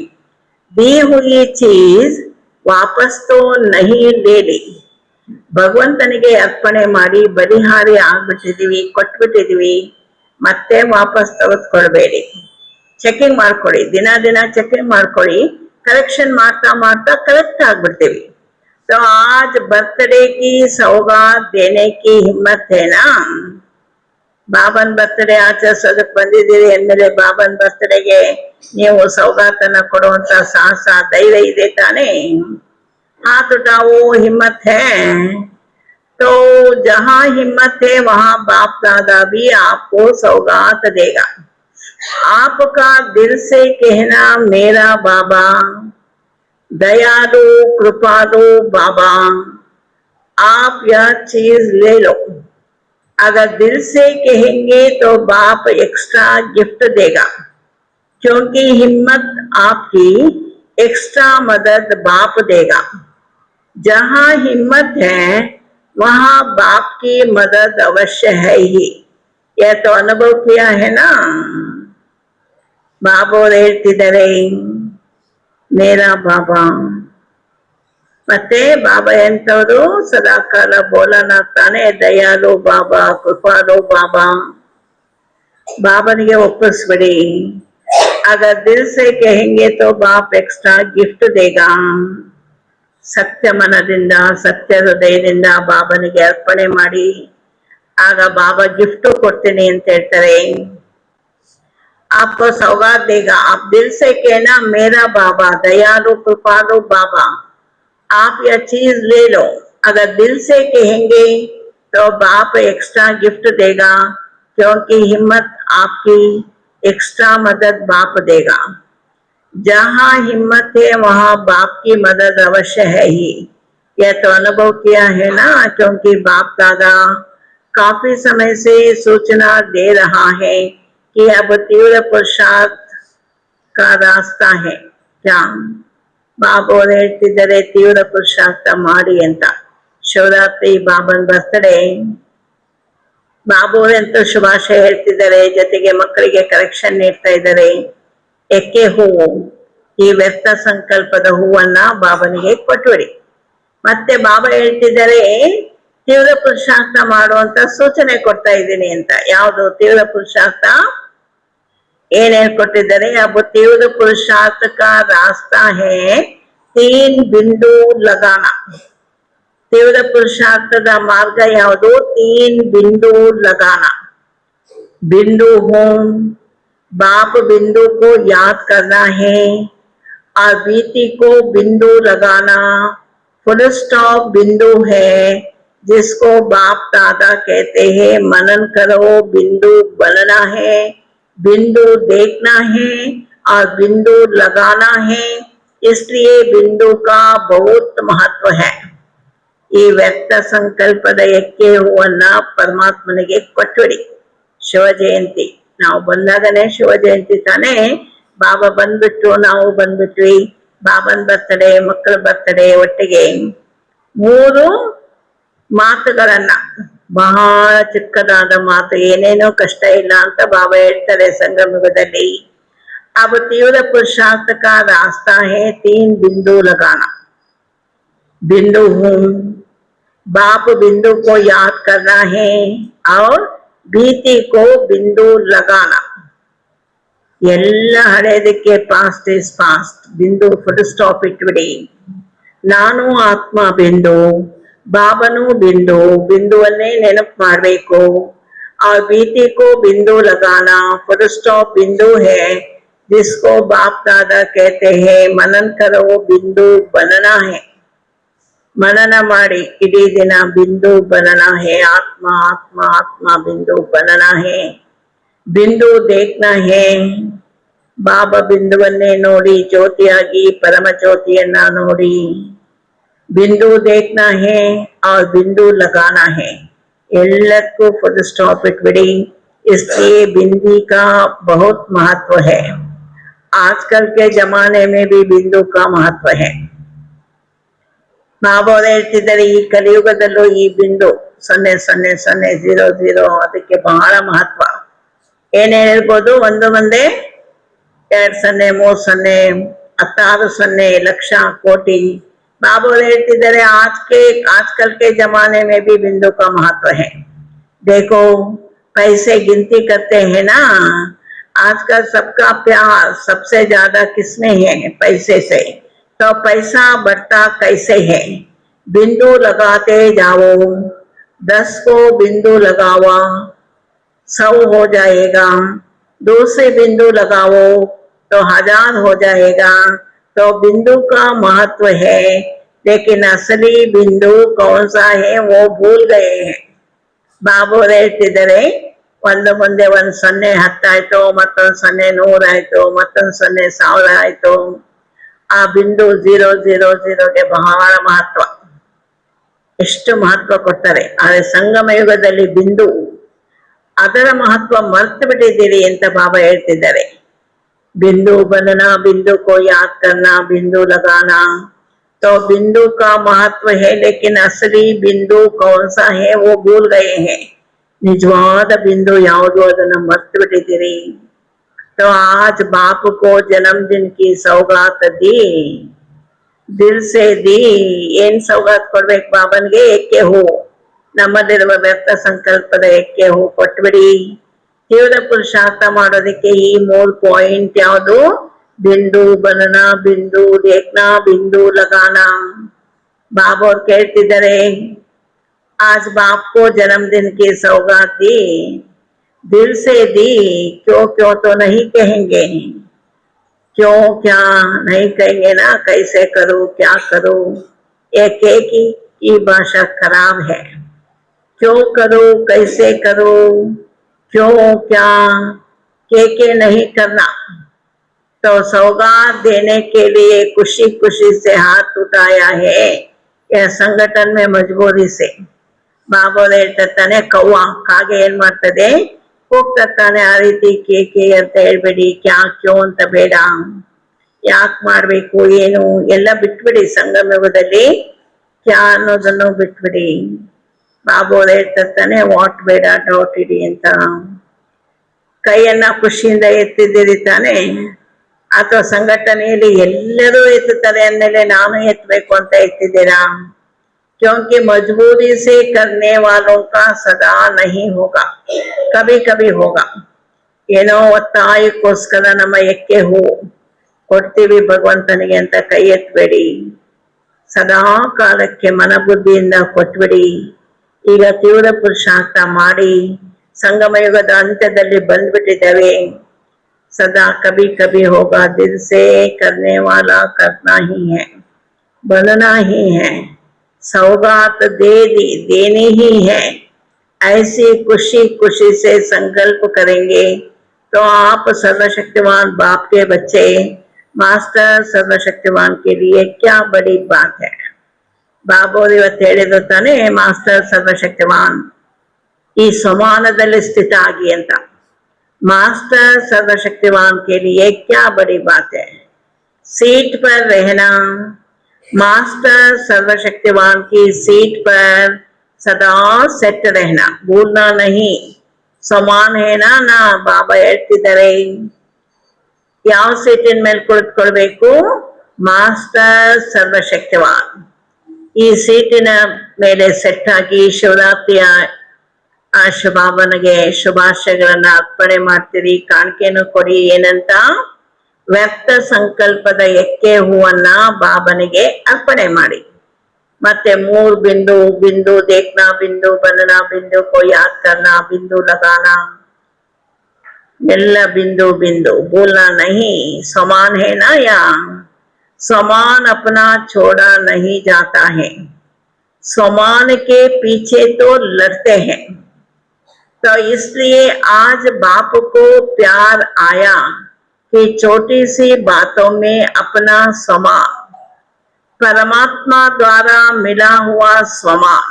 [SPEAKER 1] दी हुई चीज ವಾಪಸ್ तो नहीं ले ली. ಭಗವಂತನಿಗೆ ಅರ್ಪಣೆ ಮಾಡಿ ಬಲಿಹಾರಿ ಆಗ್ಬಿಟ್ಟಿದೀವಿ, ಕೊಟ್ಬಿಟ್ಟಿದೀವಿ, ಮತ್ತೆ ವಾಪಸ್ ತೆಗೆದುಕೊಳ್ಬೇಡಿ. ಚೆಕಿಂಗ್ ಮಾಡ್ಕೊಳ್ಳಿ, ದಿನ ದಿನ ಚೆಕಿಂಗ್ ಮಾಡ್ಕೊಳ್ಳಿ. ಕರೆಕ್ಷನ್ ಮಾಡ್ತಾ ಮಾಡ್ತಾ ಕರೆಕ್ಟ್ ಆಗ್ಬಿಡ್ತೀವಿ. तो आज बर्थडे की सौगात देने की हिम्मत है ना. ಬಾಬನ್ ಬರ್ತ್ಡೇ ಆಚರಿಸೋದಕ್ಕೆ ಬಂದಿದ್ದೀರಿ ಅಂದ್ಮೇಲೆ ಬಾಬನ್ ಬರ್ತ್ಡೇಗೆ ನೀವು ಸೌಗಾತನ್ನ ಕೊಡುವಂತ ಸಾಹಸ, ಧೈರ್ಯ ಇದೆ ತಾನೇ. हाथ उठाओ, हिम्मत है. तो जहां हिम्मत है वहां बाप दादा भी आपको सौगात देगा. आपका दिल से कहना मेरा बाबा, दयालु कृपालु बाबा, आप यह चीज ले लो. अगर दिल से कहेंगे तो बाप एक्स्ट्रा गिफ्ट देगा, क्योंकि हिम्मत आपकी, एक्स्ट्रा मदद बाप देगा. जहां हिम्मत है वहां बाप की मदद अवश्य है ही. यह तो अनुभव किया है ना. ಬಾಬೋರು ಹೇಳ್ತಿದ್ದಾರೆ ಮೇರಾ ಬಾಬಾ. ಮತ್ತೆ ಬಾಬಾ ಎಂತವರು? ಸದಾಕಾಲ ಬೋಲನ ತಾನೆ, ದಯಾಲು ಬಾಬಾ, ಕೃಪಾಲು ಬಾಬಾ. ಬಾಬನಿಗೆ ಒಪ್ಪಿಸ್ಬಿಡಿ. अगर दिल से कहेंगे तो बाप एक्स्ट्रा गिफ्ट देगा. ಸತ್ಯ ಮನದಿಂದ, ಸತ್ಯ ಹೃದಯದಿಂದ ಬಾಬನಿಗೆ ಅರ್ಪಣೆ ಮಾಡಿ, ಆಗ ಬಾಬಾ ಗಿಫ್ಟ್ ಕೊಡ್ತೀನಿ ಅಂತ ಹೇಳ್ತಾರೆ. आपको सौगात देगा. आप दिल से कहना मेरा बाबा, दयालु कृपालु बाबा, आप यह चीज ले लो. अगर दिल से कहेंगे तो बाप एक्स्ट्रा गिफ्ट देगा, क्योंकि हिम्मत आपकी, एक्स्ट्रा मदद बाप देगा. जहां हिम्मत है वहां बाप की मदद अवश्य है ही. यह तो अनुभव किया है ना. क्योंकि बाप दादा काफी समय से सूचना दे रहा है कि अब तीव्र पुरुषार्थ का रास्ता है. क्या ಬಾಬೋರು ಹೇಳ್ತಿದ್ದಾರೆ? ತೀವ್ರ ಪುರುಷಾರ್ಥ ಮಾಡಿ ಅಂತ. ಶಿವರಾತ್ರಿ ಬಾಬನ್ ಬರ್ತ್ಡೇ. ಬಾಬೋರು ಅಂತ ಶುಭಾಶಯ ಹೇಳ್ತಿದ್ದಾರೆ, ಜೊತೆಗೆ ಮಕ್ಕಳಿಗೆ ಕರೆಕ್ಷನ್ ನೀಡ್ತಾ ಇದ್ದಾರೆ. ಎಕ್ಕೆ ಹೂವು, ಈ ವ್ಯರ್ಥ ಸಂಕಲ್ಪದ ಹೂವನ್ನ ಬಾಬನಿಗೆ ಕೊಟ್ಬಿಡಿ. ಮತ್ತೆ ಬಾಬಾ ಹೇಳ್ತಿದ್ದಾರೆ ತೀವ್ರ ಪುರುಷಾರ್ಥ ಮಾಡುವಂತ ಸೂಚನೆ ಕೊಡ್ತಾ ಇದ್ದೀನಿ ಅಂತ. ಯಾವುದು ತೀವ್ರ ಪುರುಷಾರ್ಥ? ಏನ್ ಹೇಳ್ಕೊಟ್ಟಿದ್ದಾರೆ? अब तीव्र पुरुषार्थ का रास्ता है 3 बिंदु लगाना. तीव्र पुरुषार्थದ ಮಾರ್ಗ ಯಾವುದು? 3 बिंदु लगाना. बिंदु हूं, बाप बिंदु को याद करना है, और बीती को बिंदु लगाना. फुल स्टॉप बिंदु है, जिसको बाप दादा कहते हैं मनन करो. बिंदु बनना है, बिंदु देखना है, और बिंदु लगाना है. इसलिए बिंदु का बहुत महत्व है. ಈ ವ್ಯಕ್ತ ಸಂಕಲ್ಪದ ಎಕ್ಕೆ ಹೂವನ್ನ ಪರಮಾತ್ಮನಿಗೆ ಕೊಟ್ಬಿಡಿ. ಶಿವ ಜಯಂತಿ ನಾವು ಬಂದಾಗನೇ ಶಿವ ಜಯಂತಿ ತಾನೇ. ಬಾಬಾ ಬಂದ್ಬಿಟ್ರು, ನಾವು ಬಂದ್ಬಿಟ್ವಿ. ಬಾಬನ್ ಬರ್ತಡೇ, ಮಕ್ಕಳ ಬರ್ತಡೇ ಒಟ್ಟಿಗೆ 3 ಮಾತುಗಳನ್ನ, ಬಹಳ ಚಿಕ್ಕದಾದ ಮಾತು, ಏನೇನೋ ಕಷ್ಟ ಇಲ್ಲ ಅಂತ ಬಾಬಾ ಹೇಳ್ತಾರೆ ಸಂಗಮಯುಗದಲ್ಲಿ. अब तीव्र पुरुषार्थ का रास्ता है 3 बिंदु लगाना. बिंदु हूं, बाप बिंदु को याद करना है, और बीती को बिंदु लगाना. ಎಲ್ಲ ಹಳೆಯದಕ್ಕೆ ಪಾಸ್ಟ್ ಇಸ್ ಪಾಸ್ಟ್, ಬಿಂದು ಫುಲ್ ಸ್ಟಾಪ್ ಇಟ್ಬಿಡಿ. ನಾನು ಆತ್ಮ ಬಿಂದು, ಬಾಬನು ಬಿಂದು, ಬಿಂದುವನ್ನೇ ನೆನಪು ಮಾಡಬೇಕು. और बीती को बिंदु लगाना, फुल स्टॉप बिंदु है जिसको बाप दादा कहते हैं मनन करो, बिंदु बनना है. मनन ಮಾಡಿ ಇಡೀ ದಿನ ಬಿಂದು बनना है, आत्मा आत्मा आत्मा बिंदु बनना है. बिंदु देखना है, ಬಾಬಾ ಬಿಂದುವನ್ನೇ ನೋಡಿ ಜ್ಯೋತಿಯಾಗಿ ಪರಮ ಜ್ಯೋತಿಯನ್ನ ನೋಡಿ. बिंदु देखना है और बिंदु लगाना है. ಎಲ್ಲಕ್ಕೂ फुल स्टॉप इटबिड़ी. इसलिए बिंदी का बहुत महत्व है. आजकल के जमाने में भी बिंदु का महत्व है. ಬಾಬಾ ಹೇಳ್ತಿದ್ದಾರೆ ಈ ಕಲಿಯುಗದಲ್ಲೂ ಈ ಬಿಂದು 000000 ಅದಕ್ಕೆ ಬಹಳ ಮಹತ್ವ. ಏನೇನ್ ಹೇಳ್ಬೋದು, ಒಂದು ಒಂದೇ, 2 0 3 0 16 0 ಲಕ್ಷ ಕೋಟಿ. बाबा ಹೇಳ್ತಿದ್ದಾರೆ आजकल के जमाने में भी बिंदु का महत्व है. देखो पैसे गिनती करते हैं ना, आजकल सबका प्यार सबसे ज्यादा किसमें है, पैसे से. तो पैसा बढ़ता कैसे है, बिंदु लगाते जाओ. 10 को बिंदु लगावा 100 हो जाएगा. दूसरे बिंदु लगाओ तो 1000 हो जाएगा. तो बिंदु का महत्व है, लेकिन असली बिंदु कौन सा है वो भूल गए हैं. ಬಾಬು ಹೇಳ್ತಿದ್ದಾರೆ ಒಂದು ಮುಂದೆ 1 0 10 ಆಯ್ತು, ಮತ್ತೊಂದು 0 100 ಆಯ್ತು, ಮತ್ತೊಂದು 0 1000 ಆಯ್ತು. ಆ ಬಿಂದು 000ಗೆ ಬಹಳ ಮಹತ್ವ, ಎಷ್ಟು ಮಹತ್ವ ಕೊಡ್ತಾರೆ. ಆದ್ರೆ ಸಂಗಮ ಯುಗದಲ್ಲಿ ಬಿಂದು ಅದರ ಮಹತ್ವ ಮರ್ತು ಬಿಟ್ಟಿದ್ದೀರಿ ಅಂತ ಬಾಬಾ ಹೇಳ್ತಿದ್ದಾರೆ. बिंदु बनना, बिंदु को याद करना, बिंदु लगाना. तो बिंदु का महत्व है, लेकिन असली बिंदु कौन सा है वो भूल गए हैं. निजवाद बिंदु याವುದು ಅದನ್ನ ಮರ್ತು ಬಿಟ್ಟಿದ್ದೀರಿ. तो आज बाप को जन्मदिन की सौगात दी, दिल से दी. ಏನ್ ಸೌಗಾತ್ ಕೊಡ್ಬೇಕು ಬಾಬನ್ಗೆ? ಏಕೆ ಹೂ, ನಮ್ಮಲ್ಲಿರುವ ವ್ಯರ್ಥ ಸಂಕಲ್ಪದ ಏಕೆ ಹೂ ಕೊಟ್ಬಿಡಿ. ತೀವ್ರ ಪುರುಷಾರ್ಥ ಮಾಡೋದಕ್ಕೆ ಈ 3 ಪಾಯಿಂಟ್ ಯಾವುದು? बिंदु बनना, बिंदु देखना, बिंदु लगाना. बाबा और कहते आज बाप को जन्मदिन की सौगात दी, दिल से दी. क्यों क्यों तो नहीं कहेंगे, क्यों क्या नहीं कहेंगे ना. कैसे करो, क्या करो, एक की भाषा खराब है. क्यों करो, कैसे करो, क्यों क्या के नहीं करना. तो सौगात देने के लिए खुशी खुशी से हाथ उठाया है, यह संगठन में मजबूरी से. ಬಾಬಾ ಹೇಳ್ತಾನೆ ಕವ್ವ ಕಾಗೆ ಏನ್ ಮಾಡ್ತದೆ, ಹೋಗ್ತಾನೆ. ಆ ರೀತಿ ಕೇಕೆ ಅಂತ ಹೇಳ್ಬೇಡಿ, ಕ್ಯೋ ಅಂತ ಬೇಡ. ಯಾಕೆ ಮಾಡ್ಬೇಕು, ಏನು ಎಲ್ಲ ಬಿಟ್ಬಿಡಿ. ಸಂಗಮ ಯುಗದಲ್ಲಿ ಕ್ಯಾ ಅನ್ನೋದನ್ನು ಬಿಟ್ಬಿಡಿ. ಬಾಬಾ ಹೇಳ್ತಾನೆ ವಾಟ್ ಬೇಡ, ಡೌಟ್ ಇಡಿ ಅಂತ. ಕೈಯನ್ನ ಖುಷಿಯಿಂದ ಎತ್ತಿದ್ದೀರಿ ತಾನೆ, ಅಥವಾ ಸಂಘಟನೆಯಲ್ಲಿ ಎಲ್ಲರೂ ಎತ್ತುತ್ತಾರೆ ಅಂದಮೇಲೆ ನಾನು ಎತ್ತಬೇಕು ಅಂತ ಎತ್ತಿದ್ದೀರಾ? क्योंकि मजबूरी से करने वालों का सदा नहीं होगा, कभी कभी होगा. ಏನೋ ಒತ್ತಾಯಕ್ಕೋಸ್ಕರ ನಮ್ಮ ಎಕ್ಕೆ ಹೂ ಕೊಡ್ತೀವಿ ಭಗವಂತನಿಗೆ ಅಂತ ಕೈ ಎತ್ತಬೇಡಿ. ಸದಾ ಕಾಲಕ್ಕೆ ಮನಬುದ್ಧಿಯಿಂದ ಕೊಟ್ಬಿಡಿ. ಈಗ ತೀವ್ರ ಪುರುಷಾರ್ಥ ಮಾಡಿ ಸಂಗಮ ಯುಗದ ಅಂತ್ಯದಲ್ಲಿ ಬಂದ್ಬಿಟ್ಟಿದ್ದೇವೆ. सदा कभी कभी होगा, दिल से करने वाला करना ही है, बनना ही है. सौगात दे दी, देनी ही है. ऐसी खुशी खुशी से संकल्प करेंगे तो आप सर्वशक्तिमान बाप के बच्चे, मास्टर सर्वशक्तिमान के लिए क्या बड़ी बात है. ಬಾಬೋರು ಇವತ್ತು ಹೇಳಿದ್ರು ತಾನೆ, ಮಾಸ್ಟರ್ ಸರ್ವಶಕ್ತಿಮಾನ್ ಈ ಸಮಾನದಲ್ಲಿ ಸ್ಥಿತ ಆಗಿ ಅಂತ. मास्टर सर्वशक्तिमान के लिए क्या बड़ी बात है. सीट पर रहना, मास्टर सर्वशक्तिमान की सीट पर सदा सेट रहना, भूलना नहीं. समान है ना ना. बाबा ಹೇಳ್ತಿದ್ದಾರೆ ಯಾವ ಸೀಟಿನ ಮೇಲೆ ಕುಳಿತುಕೊಳ್ಬೇಕು? ಮಾಸ್ಟರ್ ಸರ್ವಶಕ್ತಿವಾನ್ ಈ ಸೀಟಿನ ಮೇಲೆ ಸೆಟ್ ಆಗಿ ಶಿವರಾತ್ರಿಯ ಬಾಬನಿಗೆ ಶುಭಾಶಯಗಳನ್ನ ಅರ್ಪಣೆ ಮಾಡ್ತೀರಿ, ಕಾಣಿಕೆಯನ್ನು ಕೊಡಿ ಏನಂತ? ವ್ಯರ್ಥ ಸಂಕಲ್ಪದ ಎಕ್ಕೆ ಹೂವನ್ನ ಬಾಬನಿಗೆ ಅರ್ಪಣೆ ಮಾಡಿ. ಮತ್ತೆ 3 बिंदु बिंदु देखना बिंदु बनना बिंदु को याद करना बिंदु लगाना, ಎಲ್ಲ बिंदु बिंदु बोलना नहीं। समान है ना, या समान अपना छोड़ा नहीं जाता है, समान के पीछे तो लड़ते हैं। तो इसलिए आज बाप को प्यार आया कि छोटी सी बातों में अपना समान, परमात्मा द्वारा मिला हुआ समान,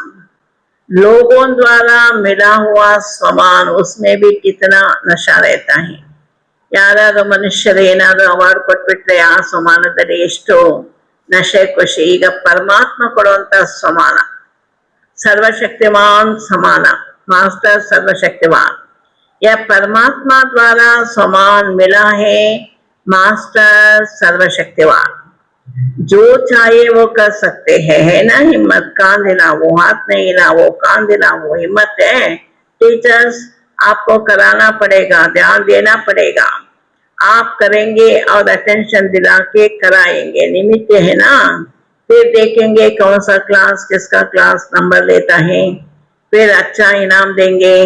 [SPEAKER 1] लोगों द्वारा मिला हुआ समान, उसमें भी कितना नशा रहता है। ಯಾರಾದ್ರೂ ಮನುಷ್ಯರು ಏನಾದ್ರೂ ಅವಾರ್ಡ್ ಕೊಟ್ಬಿಟ್ರೆ ಆ ಸಮಾನದಲ್ಲಿ ಎಷ್ಟು ನಶೆ ಖುಷಿ. ಈಗ ಪರಮಾತ್ಮ ಕೊಡುವಂತ ಸಮಾನ, सर्वशक्तिमान समान, मास्टर सर्वशक्तिमान, यह परमात्मा द्वारा समान मिला है, मास्टर सर्वशक्तिमान, जो चाहे वो कर सकते हैं, है ना? हिम्मत, कान दिलाओ, हाथ नहीं हिलाओ, कान दिलाओ, हिम्मत है। टीचर्स आपको कराना पड़ेगा, ध्यान देना पड़ेगा, आप करेंगे और अटेंशन दिला के कराएंगे, निमित्त है ना। फिर देखेंगे कौन सा क्लास किसका क्लास नंबर लेता है, फिर अच्छा इनाम देंगे।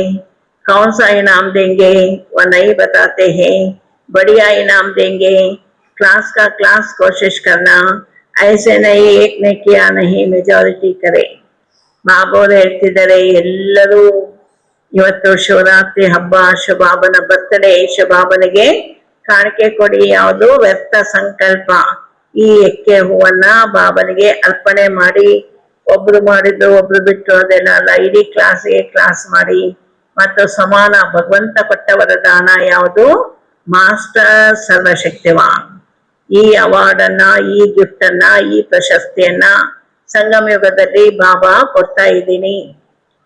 [SPEAKER 1] कौन सा इनाम देंगे वह नहीं बताते हैं, बढ़िया इनाम देंगे। क्लास का क्लास कोशिश करना, ऐसे नहीं एक ने किया नहीं मेजॉरिटी करे। ಬಾಬೋರು ಹೇಳ್ತಿದ್ದಾರೆ, ಎಲ್ಲರೂ ಇವತ್ತು ಶಿವರಾತ್ರಿ ಹಬ್ಬ, ಶುಭಾಬನ ಬರ್ತಡೇ, ಶುಭಾಬನಿಗೆ ಕಾಣಿಕೆ ಕೊಡಿ. ಯಾವುದು? ವ್ಯರ್ಥ ಸಂಕಲ್ಪ. ಈ ಎಕ್ಕೆ ಹೂವನ್ನ ಬಾಬನಿಗೆ ಅರ್ಪಣೆ ಮಾಡಿ. ಒಬ್ರು ಮಾಡಿದ್ರು ಒಬ್ರು ಬಿಟ್ಟು ಅದೆಲ್ಲ ಅಲ್ಲ, ಇಡೀ ಕ್ಲಾಸ್ಗೆ ಕ್ಲಾಸ್ ಮಾಡಿ. ಮತ್ತು ಸಮಾನ ಭಗವಂತ ಕೊಟ್ಟ ವರದಾನ ಯಾವುದು? ಮಾಸ್ಟರ್ ಸರ್ವಶಕ್ತಿವಾನ್. ಈ ಅವಾರ್ಡ್ ಅನ್ನ, ಈ ಗಿಫ್ಟ್ ಅನ್ನ, ಈ ಪ್ರಶಸ್ತಿಯನ್ನ ಸಂಗಮ ಯುಗದಲ್ಲಿ ಬಾಬಾ ಕೊಡ್ತಾ ಇದ್ದೀನಿ.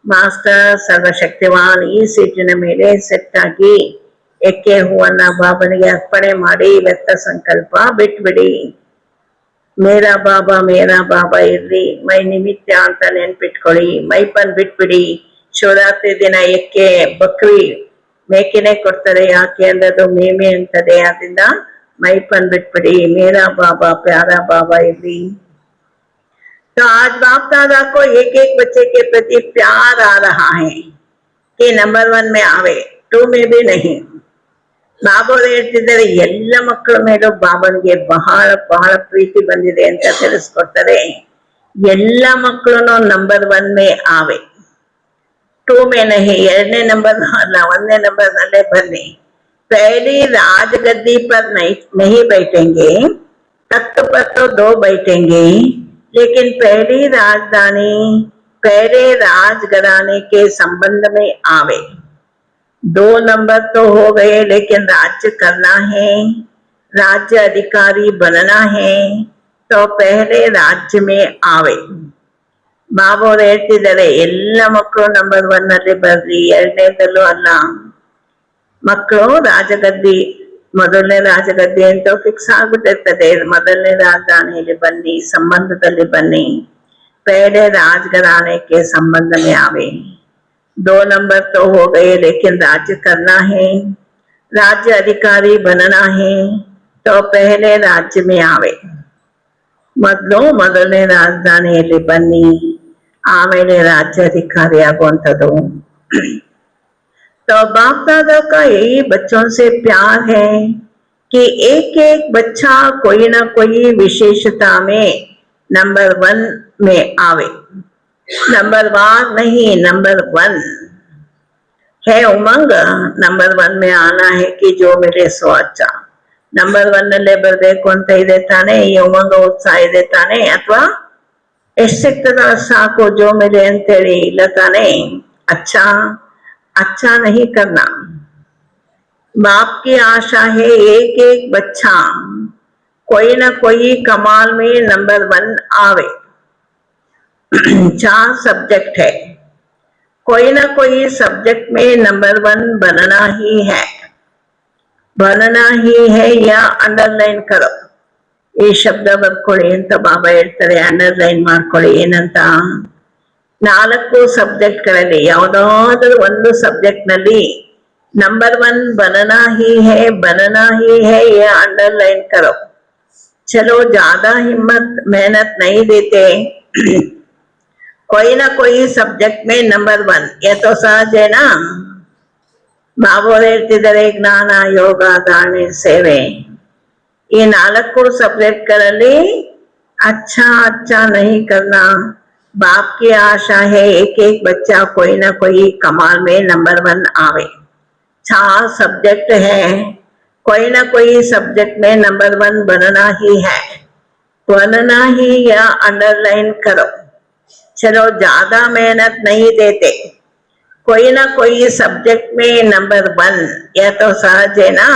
[SPEAKER 1] ಮಾಸ್ಟರ್ ಸರ್ವಶಕ್ತಿವಾನ್ ಈ ಸೀಟಿನ ಮೇಲೆ ಸೆಟ್ ಆಗಿ ಎಕ್ಕೆ ಹೂವನ್ನ ಬಾಬನಿಗೆ ಅರ್ಪಣೆ ಮಾಡಿ ವ್ಯರ್ಥ ಸಂಕಲ್ಪ ಬಿಟ್ಬಿಡಿ. ಮೇರಾ ಬಾಬಾ ಇರ್ಲಿ, ಮೈ ನಿಮಿತ್ತ ಅಂತ ನೆನ್ಪಿಟ್ಕೊಳ್ಳಿ. ಮೈಪನ್ ಬಿಟ್ಬಿಡಿ. ಶಿವರಾತ್ರಿ ದಿನ ಎಕ್ಕೆ ಬಕ್ರಿ ಮೇಕೆನೆ ಕೊಡ್ತಾರೆ, ಯಾಕೆ ಅಂದ್ರೆ ಅದು ಮೇಮೆ ಅಂತದೆ, ಆದ್ರಿಂದ ಮೈಪನ್ ಬಿಟ್ಬಿಡಿ. ಮೇರಾ ಬಾಬಾ प्यारा बाबा इर्ली। तो आज बाप दादा को एक एक बच्चे के प्रति प्यार आ रहा है कि नंबर 1 में आवे, 2 में भी नहीं। ಬಾಬಾ ಹೇಳ್ತಿದ್ದಾರೆ, ಎಲ್ಲ ಮಕ್ಕಳ ಮೇಲೂ ಬಾಬನಿಗೆ ಬಹಳ ಬಹಳ ಪ್ರೀತಿ ಬಂದಿದೆ ಅಂತ ತಿಳಿಸ್ಕೊಡ್ತಾರೆ. ಎಲ್ಲ ಮಕ್ಕಳು ನಂಬರ್ 1 में आवे, 2 में नहीं। 2ನೇ ನಂಬರ್ ಅಲ್ಲ, 1ನೇ ನಂಬರ್ ನಲ್ಲೇ ಬನ್ನಿ. पहली राजगद्दी पर नहीं बैठेंगे, तख्त पर तो 2 बैठेंगे, लेकिन पहली राजधानी पहले राजघराने के संबंध में आवे। 2 नंबर तो हो गए, लेकिन राज्य करना है, राज्य अधिकारी बनना है, तो पहले राज्य में आवे। ಬಾಬಾ ಅವ್ರು ಹೇಳ್ತಿದ್ದಾರೆ, ಎಲ್ಲ ಮಕ್ಕಳು ನಂಬರ್ 1 ನಲ್ಲಿ ಬರ್ರಿ, 2ನೇದಲ್ಲೂ ಅಲ್ಲ. ಮಕ್ಕಳು ರಾಜಗದ್ದಿ, ಮೊದಲನೇ ರಾಜಗದ್ದಿ ಅಂತ ಫಿಕ್ಸ್ ಆಗ್ಬಿಟ್ಟಿರ್ತದೆ. ಮೊದಲನೇ ರಾಜಧಾನಿಯಲ್ಲಿ ಬನ್ನಿ, ಸಂಬಂಧದಲ್ಲಿ ಬನ್ನಿ. पहले राजघराने के संबंध में आवे। 2 नंबर तो हो गए, लेकिन राज्य करना है, राज्य अधिकारी बनना है, तो पहले राज्य में आवे। ಮೊದಲನೇ ರಾಜಧಾನಿಯಲ್ಲಿ ಬನ್ನಿ, ಆಮೇಲೆ ರಾಜ್ಯ ಅಧಿಕಾರಿ ಆಗುವಂಥದ್ದು. तो बाप दादा का यही बच्चों से प्यार है कि एक एक बच्चा कोई ना कोई विशेषता में नंबर 1 में आवे। नंबर 1 नहीं, नंबर 1 है उमंग। नंबर 1 में आना है कि जो मेरे सो अच्छा, ನಂಬರ್ 1 ನಲ್ಲೇ ಬರ್ಬೇಕು ಅಂತ ಇದೆ ತಾನೆ, ಈ ಉಮಂಗ ಉತ್ಸಾಹ ಇದೆ ತಾನೆ, ಅಥವಾ ಎಷ್ಟು ಸಿಗ್ತದ ಸಾಕು ಜೋ ಮೇಲೆ ಅಂತೇಳಿ ಇಲ್ಲ ತಾನೆ. अच्छा नहीं करना। बाप की आशा है एक एक बच्चा कोई ना कोई कमाल में नंबर 1 आवे। 4 सब्जेक्ट है, कोई ना कोई सब्जेक्ट में नंबर 1 बनना ही है या अंडरलाइन करो. ಈ ಶಬ್ದ ಬರ್ಕೊಳ್ಳಿ ಅಂತ ಬಾಬಾ ಹೇಳ್ತಾರೆ, ಅಂಡರ್ಲೈನ್ ಮಾಡ್ಕೊಳ್ಳಿ. ಏನಂತ? 4 ಸಬ್ಜೆಕ್ಟ್ಗಳಲ್ಲಿ ಯಾವುದಾದರೂ ಒಂದು ಸಬ್ಜೆಕ್ಟ್ ನಲ್ಲಿ नंबर 1 बनना ही है ये अंडरलाइन करो। चलो ज्यादा हिम्मत मेहनत नहीं देते, कोई ना कोई सब्जेक्ट में नंबर 1 ये तो सहज है ना। बाबू ಹೇಳ್ತಿದ್ದಾರೆ ಜ್ಞಾನ ಯೋಗ ದಾನೆ ಸೇವೆ ये 4 सब्जेक्टಗಳಲ್ಲಿ अच्छा नहीं करना। बाप की आशा है एक एक बच्चा कोई ना कोई कमाल में नंबर 1 आवे। 4 सब्जेक्ट है, कोई ना कोई सब्जेक्ट में नंबर 1 बनना ही है, बनना ही या अंडरलाइन करो। चलो ज्यादा मेहनत नहीं देते, कोई ना कोई सब्जेक्ट में नंबर 1 या तो सहज है ना।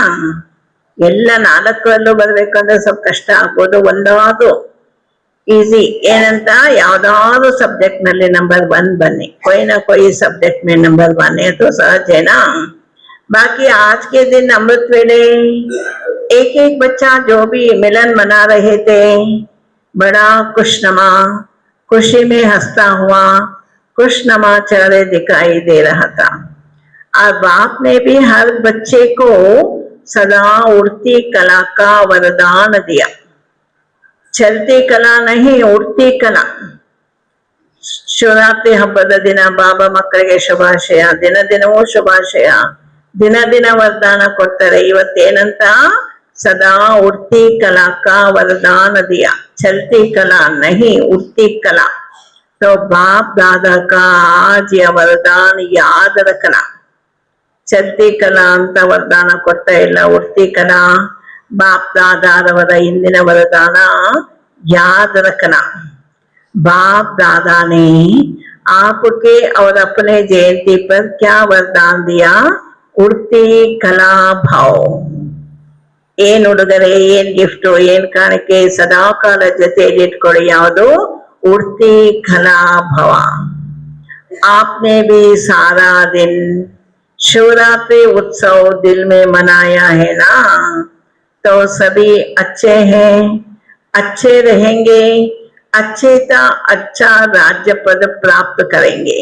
[SPEAKER 1] ಎಲ್ಲ 4ರಲ್ಲೂ ಬರ್ಬೇಕಂದ್ರೆ ಸ್ವಲ್ಪ ಕಷ್ಟ ಆಗ್ಬೋದು, ಒಂದಾದ್ರು ಈಸಿ ಏನಂತ ಯಾವ್ದಾದ್ರು ಸಬ್जेक्ट ನಲ್ಲಿ नंबर 1 बने, कोई ना कोई सब्जेक्ट में नंबर 1 है तो सहज है ना। बाकी आज के दिन अमृत वेले एक एक बच्चा जो भी मिलन मना रहे थे बड़ा खुशनुमा, खुशी में हंसता हुआ खुशनुमा चेहरे दिखाई दे रहा था। और बाप ने भी हर बच्चे को सदा उड़ती कला का वरदान दिया। चलती कला नहीं, उड़ती कला। ಶಿವರಾತ್ರಿ ಹಬ್ಬದ ದಿನ ಬಾಬಾ ಮಕ್ಕಳಿಗೆ ಶುಭಾಶಯ, ದಿನ ದಿನವೂ ಶುಭಾಶಯ, ದಿನ ದಿನ ವರದಾನ ಕೊಡ್ತಾರೆ। ಇವತ್ತೇನಂತ सदा उड़ती कला का वरदान दिया, चलती कला नहीं उड़ती कला। तो बाप दादा का आज यह वरदान याद रखना। चलती कला ಅಂತ ವರದಾನ ಕೊಡ್ತಾ ಇಲ್ಲ, उड़ती कला बाप दादारವರ ಇಂದಿನ वरदान याद रखना। बाप दादा ने आपके और अपने जयंती पर क्या वरदान दिया? उड़ती कला भाव। ಏನ್ ಉಡುಗೊರೆ, ಏನ್ ಗಿಫ್ಟ್, ಏನ್ ಕಾಣಿಕೆ ಸದಾ ಕಾಲ ಜೊತೆಯಲ್ಲಿ ಇಟ್ಕೊಳ್ಳಿ, ಯಾವುದು? उड़ती कला भव। आपने भी सारा दिन शिवरात्रि उत्सव दिल में मनाया है ना, तो सभी अच्छे हैं, अच्छे रहेंगे, अच्छे का अच्छा राज्य पद प्राप्त करेंगे।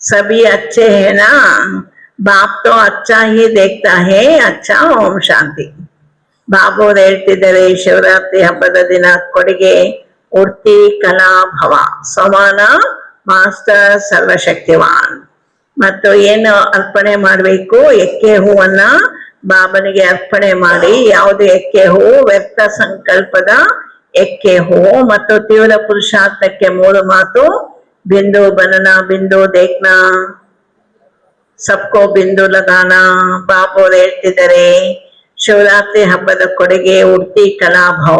[SPEAKER 1] सभी अच्छे हैं ना, बाप तो अच्छा ही देखता है। अच्छा, ओम शांति। ಬಾಬು ಹೇಳ್ತಿದ್ದಾರೆ ಶಿವರಾತ್ರಿ ಹಬ್ಬದ ದಿನ ಕೊಡುಗೆ ಉಡ್ತಿ ಕಲಾ ಭವ, ಸಮಾನ ಮಾಸ್ಟರ್ ಸರ್ವಶಕ್ತಿವಾನ್. ಮತ್ತು ಏನು ಅರ್ಪಣೆ ಮಾಡಬೇಕು? ಎಕ್ಕೆ ಹೂವನ್ನ ಬಾಬನಿಗೆ ಅರ್ಪಣೆ ಮಾಡಿ. ಯಾವುದು ಎಕ್ಕೆ ಹೂವು? ವ್ಯರ್ಥ ಸಂಕಲ್ಪದ ಎಕ್ಕೆ ಹೂವು. ಮತ್ತು ತೀವ್ರ ಪುರುಷಾರ್ಥಕ್ಕೆ 3 ಮಾತು: ಬಿಂದು बनना, बिंदु देखना, सबको बिंदु लगाना. ಬಾಬು ಹೇಳ್ತಿದ್ದಾರೆ ಶಿವರಾತ್ರಿ ಹಬ್ಬದ ಕೊಡುಗೆ ಉಡ್ತಿ ಕಲಾ ಭಾವ.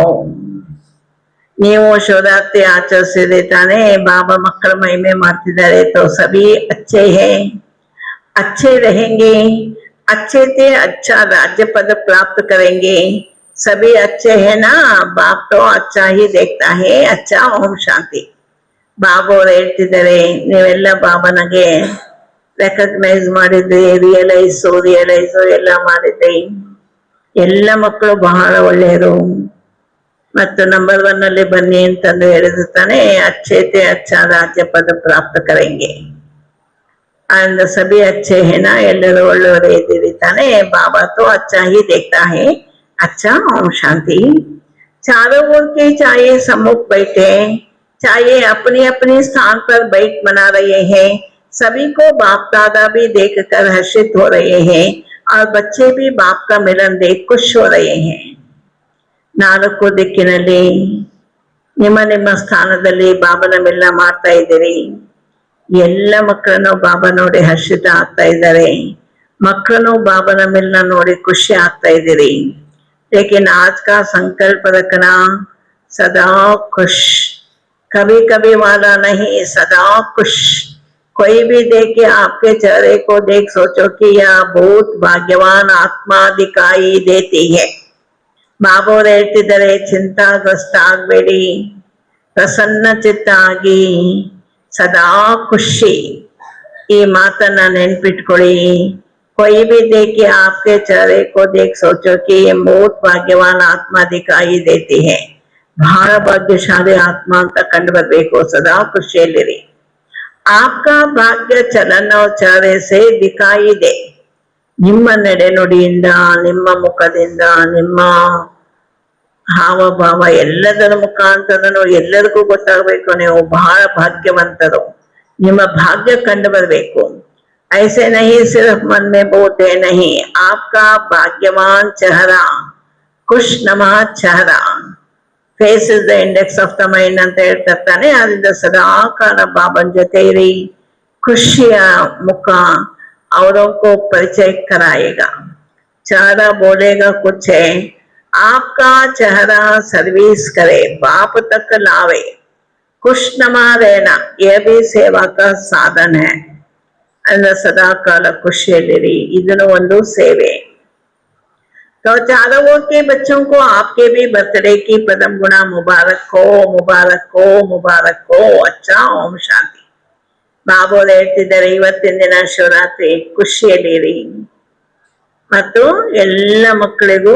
[SPEAKER 1] ನೀವು ಶಿವರಾತ್ರಿ ಆಚರಿಸಿದ್ರೆ ತಾನೇ ಬಾಬಾ ಮಕ್ಕಳ ಮಹಿಮೆ ಮಾಡ್ತಿದ್ದಾರೆ. तो सभी अच्छे हैं, अच्छे रहेंगे, अच्छे से अच्छा राज्य पद प्राप्त करेंगे। सभी अच्छे हैं ना, बाप तो अच्छा ही देखता है। अच्छा, ओम शांತಿ. ಬಾಬಾ ಅವರು ಹೇಳ್ತಿದ್ದಾರೆ ನೀವೆಲ್ಲ ಬಾಬಾನಿಗೆ ರೆಕಗ್ನೈಸ್ ಮಾಡಿದ್ರಿ, ರಿಯಲೈಸು ಎಲ್ಲ ಮಾಡಿದ್ರಿ. ಎಲ್ಲ ಮಕ್ಕಳು ಬಹಳ ಒಳ್ಳೆಯರು ಮತ್ತು ನಂಬರ್ 1 ಅಲ್ಲಿ ಬನ್ನಿ ಅಂತಂದು ಹೇಳಿದ್ರು ತಾನೆ. अच्छे से अच्छा राज्य पद प्राप्त करेंगे and सभी अच्छे है ना, ಎಲ್ಲರೂ ಒಳ್ಳೆಯವರೇ ಇದ್ದೀರಿ ತಾನೆ. बाबा तो अच्छा ही देखता है. अच्छा, ओम शांति. चारों ओर के चाहे सम्मुख बैठे, चाहे अपने अपने स्थान पर बैठ मना रहे हैं, सभी को बाप दादा भी देखकर हर्षित हो रहे हैं और बच्चे भी बाप का मिलन देख खुश हो रहे हैं। 4 ದಿಕ್ಕಿನಲ್ಲಿ ನಿಮ್ಮ ನಿಮ್ಮ ಸ್ಥಾನದಲ್ಲಿ ಬಾಬನ ಮಿಲನ ಮಾಡ್ತಾ ಇದ್ದೀರಿ. ಎಲ್ಲ ಮಕ್ಕಳನ್ನು ಬಾಬಾ ನೋಡಿ ಹರ್ಷಿತ ಆಗ್ತಾ ಇದ್ದಾರೆ. ಮಕ್ಕಳನ್ನು ಬಾಬನ ಮಿಲನ ನೋಡಿ ಖುಷಿ ಆಗ್ತಾ ಇದ್ದೀರಿ. लेकिन आज का संकल्प रखना, सदा खुश, कभी कभी वाला नहीं, सदा खुश। कोई भी देखे आपके चेहरे को देख सोचो कि यह बहुत भाग्यवान आत्मा दिखाई देती है। ಬಾಬಾ ಹೇಳ್ತಿದ್ದಾರೆ ಚಿಂತಾಗ್ರಸ್ತ ಆಗಬೇಡಿ, ಪ್ರಸನ್ನ ಚಿತ್ತ ಆಗಿ ಸದಾ ಖುಷಿ. ಈ ಮಾತನ್ನ ನೆನ್ಪಿಟ್ಕೊಳ್ಳಿ. कोई भी देखे आपके चेहरे को देख सोचो कि ये बहुत भाग्यवान आत्मा दिखाई देती है. ಬಹಳ ಭಾಗ್ಯಶಾಲಿ ಆತ್ಮ ಅಂತ ಕಂಡು ಬರ್ಬೇಕು. ಸದಾ ಖುಷಿಯಲ್ಲಿರಿ. आपका भाग्य चलन और चेहरे से दिखाई दे ನಿಮ್ಮ ನಡೆನುಡಿಯಿಂದ ನಿಮ್ಮ ಮುಖದಿಂದ ನಿಮ್ಮ ಹಾವಭಾವ ಎಲ್ಲದರ ಮುಖಾಂತರನು ಎಲ್ಲರಿಗೂ ಗೊತ್ತಾಗಬೇಕು ನೀವು ಬಹಳ ಭಾಗ್ಯವಂತರು ನಿಮ್ಮ ಭಾಗ್ಯ ಕಂಡು ಬರಬೇಕು ऐसे नहीं सिर्फ मन में बोलते नहीं आपका भाग्यवान चेहरा खुशनुमा चेहरा face is the index of the mind ಅಂತ ಹೇಳ್ತಿರ್ತಾನೆ ಅದರಿಂದ ಸದಾ ಕಾಲ ಬಾಬನ್ ಜೊತೆ ಇರಿ ಖುಷಿಯ ಮುಖ औरों को परिचय कराएगा चेहरा बोलेगा कुछ है आपका चेहरा सर्विस करे बाप तक लावे खुशनुमा रहना यह भी सेवा का साधन है ಅಂದ್ರೆ ಸದಾ ಕಾಲ ಖುಷಿಯಲ್ಲಿರಿ ಇದನ್ನು ಒಂದು ಸೇವೆ तो चारों के बच्चों को आपके भी बर्थडे की प्रथम गुणा मुबारक हो मुबारक हो मुबारक हो अच्छा ओम शांति ಬಾಬು ಹೇಳ್ತಿದ್ದಾರೆ ಇವತ್ತಿನ ದಿನ ಶಿವರಾತ್ರಿ ಖುಷಿಯಲ್ಲಿರಿ ಮತ್ತು ಎಲ್ಲ ಮಕ್ಕಳಿಗೂ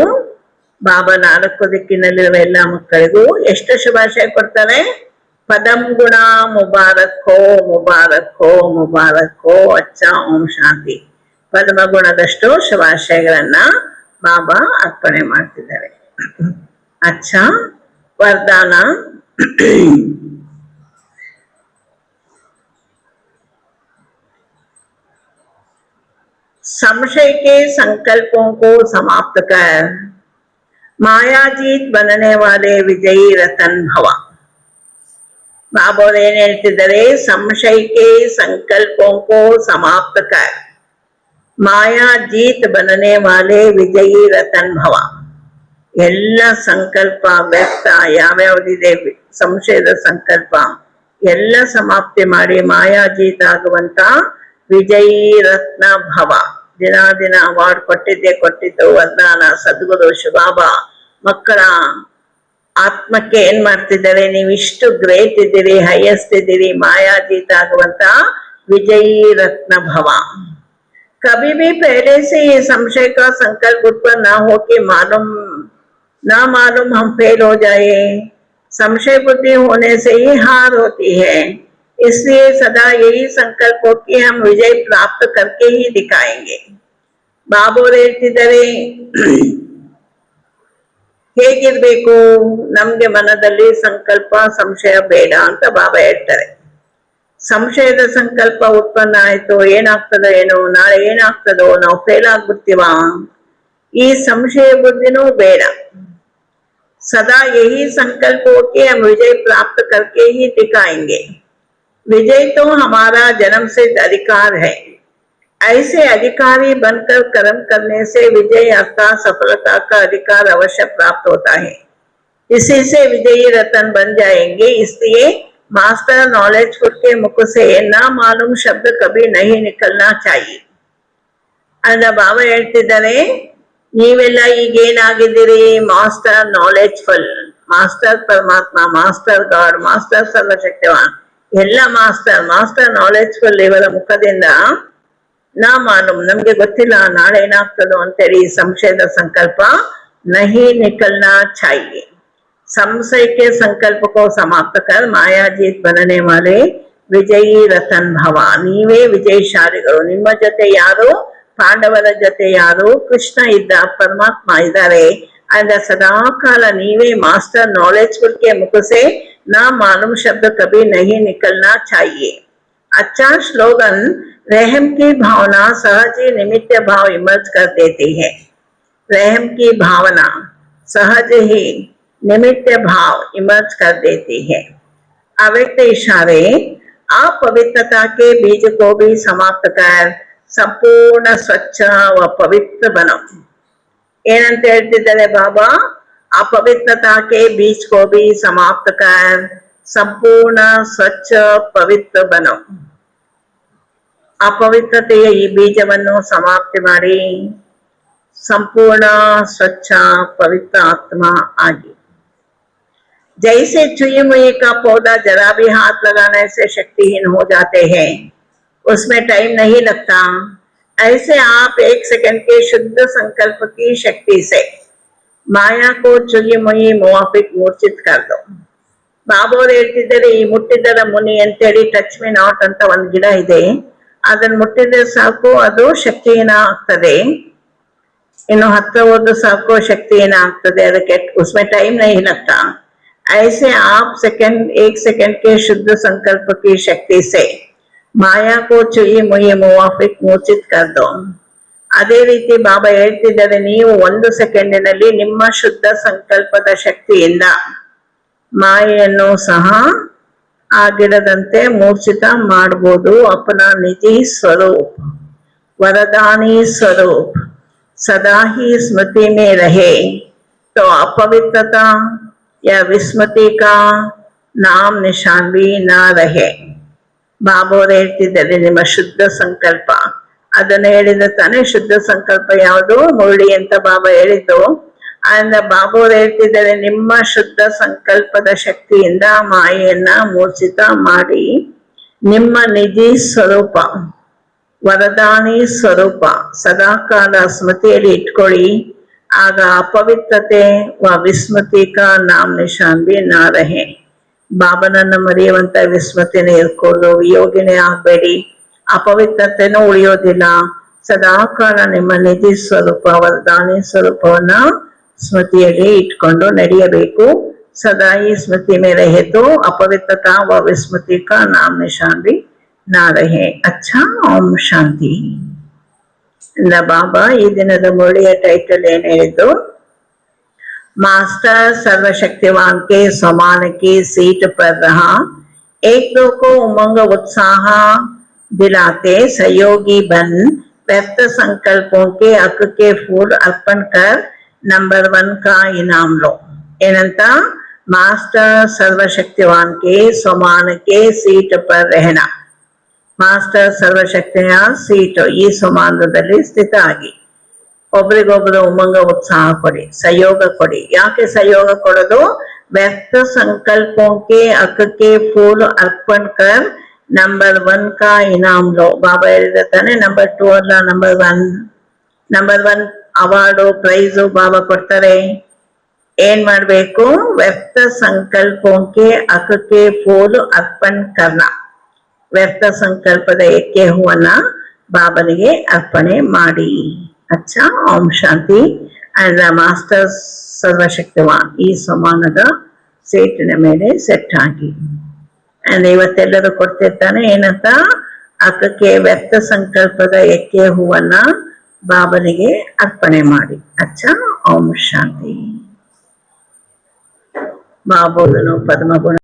[SPEAKER 1] ಬಾಬಾ 4 ದಿಕ್ಕಿನಲ್ಲಿರುವ ಎಲ್ಲ ಮಕ್ಕಳಿಗೂ ಎಷ್ಟು ಶುಭಾಶಯ ಕೊಡ್ತಾರೆ ಪದಂ ಗುಣ ಮುಬಾರಕ್ ಹೋ ಮುಬಾರಕ್ ಹೋ ಮುಬಾರಕ್ ಹೋ ಅಚ್ಚ ಓಂ ಶಾಂತಿ ಪದ್ಮ ಗುಣದಷ್ಟು ಶುಭಾಶಯಗಳನ್ನ ಬಾಬಾ ಅರ್ಪಣೆ ಮಾಡ್ತಿದ್ದಾರೆ ಅಚ್ಚ ವರದಾನ संशय के संकल्पों को समाप्त कर मायाजीत बनने वाले विजयी रतन भव बाबा ಏನ್ ಹೇಳ್ತಿದ್ದಾರೆ संशय के संकल्पों को समाप्त कर मायाजीत बनने वाले विजयी रतन भव ಎಲ್ಲ ಸಂಕಲ್ಪ ವ್ಯಕ್ತ ಯಾವ್ಯಾವುದಿದೆ ಸಂಶಯದ ಸಂಕಲ್ಪ ಎಲ್ಲ ಸಮಾಪ್ತಿ ಮಾಡಿ ಮಾಯಾಜೀತ ಆಗುವಂತ ವಿಜಯೀ ರತ್ನ ಭವ ದಿನ ದಿನ ಅವಾರ್ಡ್ ಕೊಟ್ಟಿದ್ದು ವರದಾನ ಸದ್ಗುರು ಶಿವಬಾಬಾ ಮಕ್ಕಳ ಆತ್ಮಕ್ಕೆ ಏನ್ ಮಾಡ್ತಿದ್ದಾರೆ ನೀವು ಇಷ್ಟು ಗ್ರೇಟ್ ಇದ್ದೀರಿ ಹೈಯೆಸ್ಟ್ ಇದ್ದೀರಿ ಮಾಯಾಜೀತ ಆಗುವಂತ ವಿಜಯೀ ರತ್ನ ಭವ कभी भी पहले से ये संशय का संकल्प उत्पन्न ना हो कि मालूम हम फेल हो जाए संशय बुद्धि होने से ही हार होती है इसलिए सदा यही संकल्प हो कि हम विजय प्राप्त करके ही दिखाएंगे ಬಾಬು ಹೇಳ್ತಿದ್ದಾರೆ ಹೇಗಿರ್ಬೇಕು ನಮ್ಗೆ ಮನದಲ್ಲಿ ಸಂಕಲ್ಪ ಸಂಶಯ ಬೇಡ ಅಂತ ಬಾಬಾ ಹೇಳ್ತಾರೆ ಸಂಶಯದ ಸಂಕಲ್ಪ ಉತ್ಪನ್ನ ಆಯ್ತು ಏನಾಗ್ತದೋ ಏನೋ ನಾಳೆ ಏನಾಗ್ತದೋ ನಾವು ಫೇಲ್ ಆಗ್ಬಿಡ್ತೀವ ಈ ಸಂಶಯ ಬುದ್ಧಿನೂ ಬೇಡ सदा यही संकल्प हो कि हम विजय प्राप्त करके ही दिखाएंगे विजय तो हमारा जन्म सिद्ध अधिकार है ऐसे अधिकारी बनकर कर्म करने से विजय अर्थात सफलता का अधिकार अवश्य प्राप्त होता है इसी से विजयी रतन बन जाएंगे इसलिए मास्टर नॉलेजफुल के मुख से ना मालूम शब्द कभी नहीं निकलना चाहिए अंद बाबा ಹೇಳ್ತಿದ್ದಾರೆ ನೀವೆಲ್ಲ ಈಗೇನಾಗಿದ್ದೀರಿ ಮಾಸ್ಟರ್ ನಾಲೆಜ್ಫುಲ್ ಮಾಸ್ಟರ್ ಪರಮಾತ್ಮ ಮಾಸ್ಟರ್ ಗಾಡ್ ಮಾಸ್ಟರ್ ಸರ್ವಶಕ್ತಿವಾನ್ ಎಲ್ಲ ಮಾಸ್ಟರ್ ನಾಲೆಜ್ಫುಲ್ ಇವರ ಮುಖದಿಂದ ನಾ ಮಾಲೂಮ್ ನಮ್ಗೆ ಗೊತ್ತಿಲ್ಲ ನಾಳೆ ಏನಾಗ್ತದೋ ಅಂತೇಳಿ ಸಂಶಯದ ಸಂಕಲ್ಪ ನಹಿ ನಿಕಲ್ನಾ ಚಾಹಿಯೆ संशय के संकल्प को समाप्त कर मायाजीत बनने वाले विजयी रतन भव ನೀವೇ ವಿಜಯಶಾಲಿಗಳು ನಿಮ್ಮ ಜೊತೆ ಯಾರು ಪಾಂಡವರ ಜೊತೆ ಯಾರು ಕೃಷ್ಣ ಇದ್ದ ಪರಮಾತ್ಮ ಇದ್ದಾರೆ ಅಂದ ಸದಾಕಾಲ ನೀವೇ ಮಾಸ್ಟರ್ नॉलेजफुल के मुख से ना मालूम शब्द कभी नहीं निकलना चाहिए अच्छा स्लोगन रहम की भावना सहज ही निमित्त भाव इमर्ज कर देती है रहम की भावना सहज ही निमित्त भाव इमर्ज कर देती है अव्यक्त इशारे अपवित्रता के बीज को भी समाप्त कर संपूर्ण स्वच्छ व पवित्र बनो ಏನಂತ ಹೇಳ್ತಿದ್ದಾರೆ ಬಾಬಾ अपवित्रता के बीज को भी समाप्त कर संपूर्ण स्वच्छ पवित्र बनो ಅಪವಿತ್ರತೆಯ ಈ ಬೀಜವನ್ನು ಸಮಾಪ್ತಿ ಮಾಡಿ ಸಂಪೂರ್ಣ ಸ್ವಚ್ಛ ಪವಿತ್ರ ಆತ್ಮ ಆಗಿ जैसे चुई मुई का पौधा जरा भी हाथ लगाने से शक्तिहीन हो जाते हैं उसमें टाइम नहीं लगता ऐसे आप 1 सेकंड के शुद्ध संकल्प की शक्ति से माया को चुई मुई मुआफिक मूर्छित कर दो ಬಾಬು ಅವ್ರು ಹೇಳ್ತಿದ್ದಾರೆ, ಈ ಮುಟ್ಟಿದ್ದರ ಮುನಿ ಅಂತೇಳಿ ಟಚ್ ಮಿ ನಾಟ್ ಅಂತ ಒಂದ್ ಗಿಡ ಇದೆ, ಅದನ್ನ ಮುಟ್ಟಿದ್ರೆ ಸಾಕು ಅದು ಶಕ್ತಿಹೀನ ಆಗ್ತದೆ, ಇನ್ನು ಹತ್ರ ಹೋದ್ರು ಸಾಕು ಶಕ್ತಿಹೀನ ಆಗ್ತದೆ, ಅದಕ್ಕೆ उसमें टाइम नहीं लगता। ऐसे आप सेकंड 1 सेकंड के शुद्ध संकल्प की शक्ति से माया को चुई मुई मुवाफिक मूर्छित कर दो। ಅದೇ ರೀತಿ ಬಾಬಾ ಹೇಳ್ತಿದ್ದಾರೆ, ನೀವು 1 ಸೆಕೆಂಡಿನಲ್ಲಿ ನಿಮ್ಮ ಶುದ್ಧ ಸಂಕಲ್ಪದ ಶಕ್ತಿಯಿಂದ ಮಾಯೆಯನ್ನು ಸಹ ಆ ಗಿಡದಂತೆ ಮೂರ್ಛಿತ ಮಾಡಬಹುದು। अपना निजी स्वरूप वरदानी स्वरूप सदा ही स्मृति में रहे तो अपवित्रता या विस्मृति का नाम निशान भी ना रहे। ಬಾಬಾ ಅವರು ಹೇಳ್ತಿದ್ದಾರೆ, ನಿಮ್ಮ ಶುದ್ಧ ಸಂಕಲ್ಪ, ಅದನ್ನ ಹೇಳಿದ ತಾನೇ ಶುದ್ಧ ಸಂಕಲ್ಪ ಯಾವುದು, ಮುರಳಿ ಅಂತ ಬಾಬಾ ಹೇಳಿದ್ದು। ಆದ್ರಿಂದ ಬಾಬಾ ಅವರು ಹೇಳ್ತಿದ್ದಾರೆ, ನಿಮ್ಮ ಶುದ್ಧ ಸಂಕಲ್ಪದ ಶಕ್ತಿಯಿಂದ ಮಾಯೆಯನ್ನ ಮೂರ್ಛಿತ ಮಾಡಿ ನಿಮ್ಮ ನಿಜಿ ಸ್ವರೂಪ ವರದಾನಿ ಸ್ವರೂಪ ಸದಾಕಾಲ ಸ್ಮೃತಿಯಲ್ಲಿ ಇಟ್ಕೊಳ್ಳಿ, ಆಗ ಅಪವಿತ್ರತೆ ವ ವಿಸ್ಮೃತಿ ಕಾ ನಾಮ್ ನಿಶಾನ್ ಬಿ ನಾ ರಹೆ। ಬಾಬನನ್ನ ಮರೆಯುವಂತ ವಿಸ್ಮೃತಿನೇ ಇರ್ಕೊಳ್ಳು, ವಿಯೋಗಿನೇ ಆಗ್ಬೇಡಿ, ಅಪವಿತ್ರತೆನೂ ಉಳಿಯೋದಿಲ್ಲ, ಸದಾಕಾಲ ನಿಮ್ಮ ನಿಧಿ ಸ್ವರೂಪ ವರದಾನಿ ಸ್ವರೂಪವನ್ನ ಸ್ಮೃತಿಯಲ್ಲಿ ಇಟ್ಕೊಂಡು ನಡೆಯಬೇಕು। ಸದಾ ಈ ಸ್ಮೃತಿ ಮೇಲೆ ಹೇತು अपवित्रता व विस्मृति का नाम निशान भी ना रहे। अच्छा, ಓಂ ಶಾಂತಿ। ಬಾಬಾ ಈ ದಿನದ ಮುರಳಿಯ ಟೈಟಲ್ ಏನ್ ಹೇಳಿದ್ದು, मास्टर सर्वशक्तिवान के समान की सीट पर रहा, एक दो को उमंग उत्साह दिलाते सहयोगी बन व्यर्थ संकल्पों के हक के फूल अर्पण कर नंबर 1 का इनाम लो। ಏನಂತ, ಮಾಸ್ಟರ್ ಸರ್ವಶಕ್ತಿವಾನ್ ಕೆ ಸಮಾನ ಕೆ ಸೀಟ್ ಪರ್ रहना, ಮಾಸ್ಟರ್ ಸರ್ವಶಕ್ತಿಯ ಸೀಟ್ ಈ ಸಮಾನದಲ್ಲಿ ಸ್ಥಿತ ಆಗಿ ಒಬ್ರಿಗೊಬ್ರು ಉಮಂಗ ಉತ್ಸಾಹ ಕೊಡಿ, ಸಹಯೋಗ ಕೊಡಿ। ಯಾಕೆ ಸಹಯೋಗ ಕೊಡೋದು, ವ್ಯರ್ಥ ಸಂಕಲ್ಪೋಂಕೆ ಅಕ್ಕಕ್ಕೆ ಫೂಲ್ ಅರ್ಪಣ ಕರ್ ನಂಬರ್ 1 ಕಾ ಇನಾಮ್ ಲೋ। ಬಾಬಾ ಹೇಳಿದ ತಾನೆ ನಂಬರ್ 2 ಅಲ್ಲ, ನಂಬರ್ 1 ಅವಾರ್ಡು ಪ್ರೈಸು ಬಾಬಾ ಕೊಡ್ತಾರೆ। ಏನ್ ಮಾಡ್ಬೇಕು, ವ್ಯರ್ಥ ಸಂಕಲ್ಪೋಂಕೆ ಅಕ್ಕಕ್ಕೆ ಫೂಲ್ ಅರ್ಪಣ ಕರ್ನ, ವ್ಯರ್ಥ ಸಂಕಲ್ಪದ ಎಕ್ಕೆ ಹೂವನ್ನ ಬಾಬನಿಗೆ ಅರ್ಪಣೆ ಮಾಡಿ। ಅಚ್ಚಾ, ಓಂ ಶಾಂತಿ। ಅಂಡ್ ಮಾಸ್ಟರ್ ಸರ್ವಶಕ್ತಿವಾನ್ ಈ ಸಮಾನದ ಸೀಟಿನ ಮೇಲೆ ಸೆಟ್ ಆಗಿ, ಅಂಡ್ ಇವತ್ತೆಲ್ಲರೂ ಕೊಡ್ತಿರ್ತಾನೆ ಏನಂತ, ಅಕ್ಕಕ್ಕೆ ವ್ಯರ್ಥ ಸಂಕಲ್ಪದ ಎಕ್ಕೆ ಹೂವನ್ನ ಬಾಬನಿಗೆ ಅರ್ಪಣೆ ಮಾಡಿ। ಅಚ್ಚಾ, ಓಂ ಶಾಂತಿ। ಬಾಬೋದನು ಪದ್ಮಗುಣ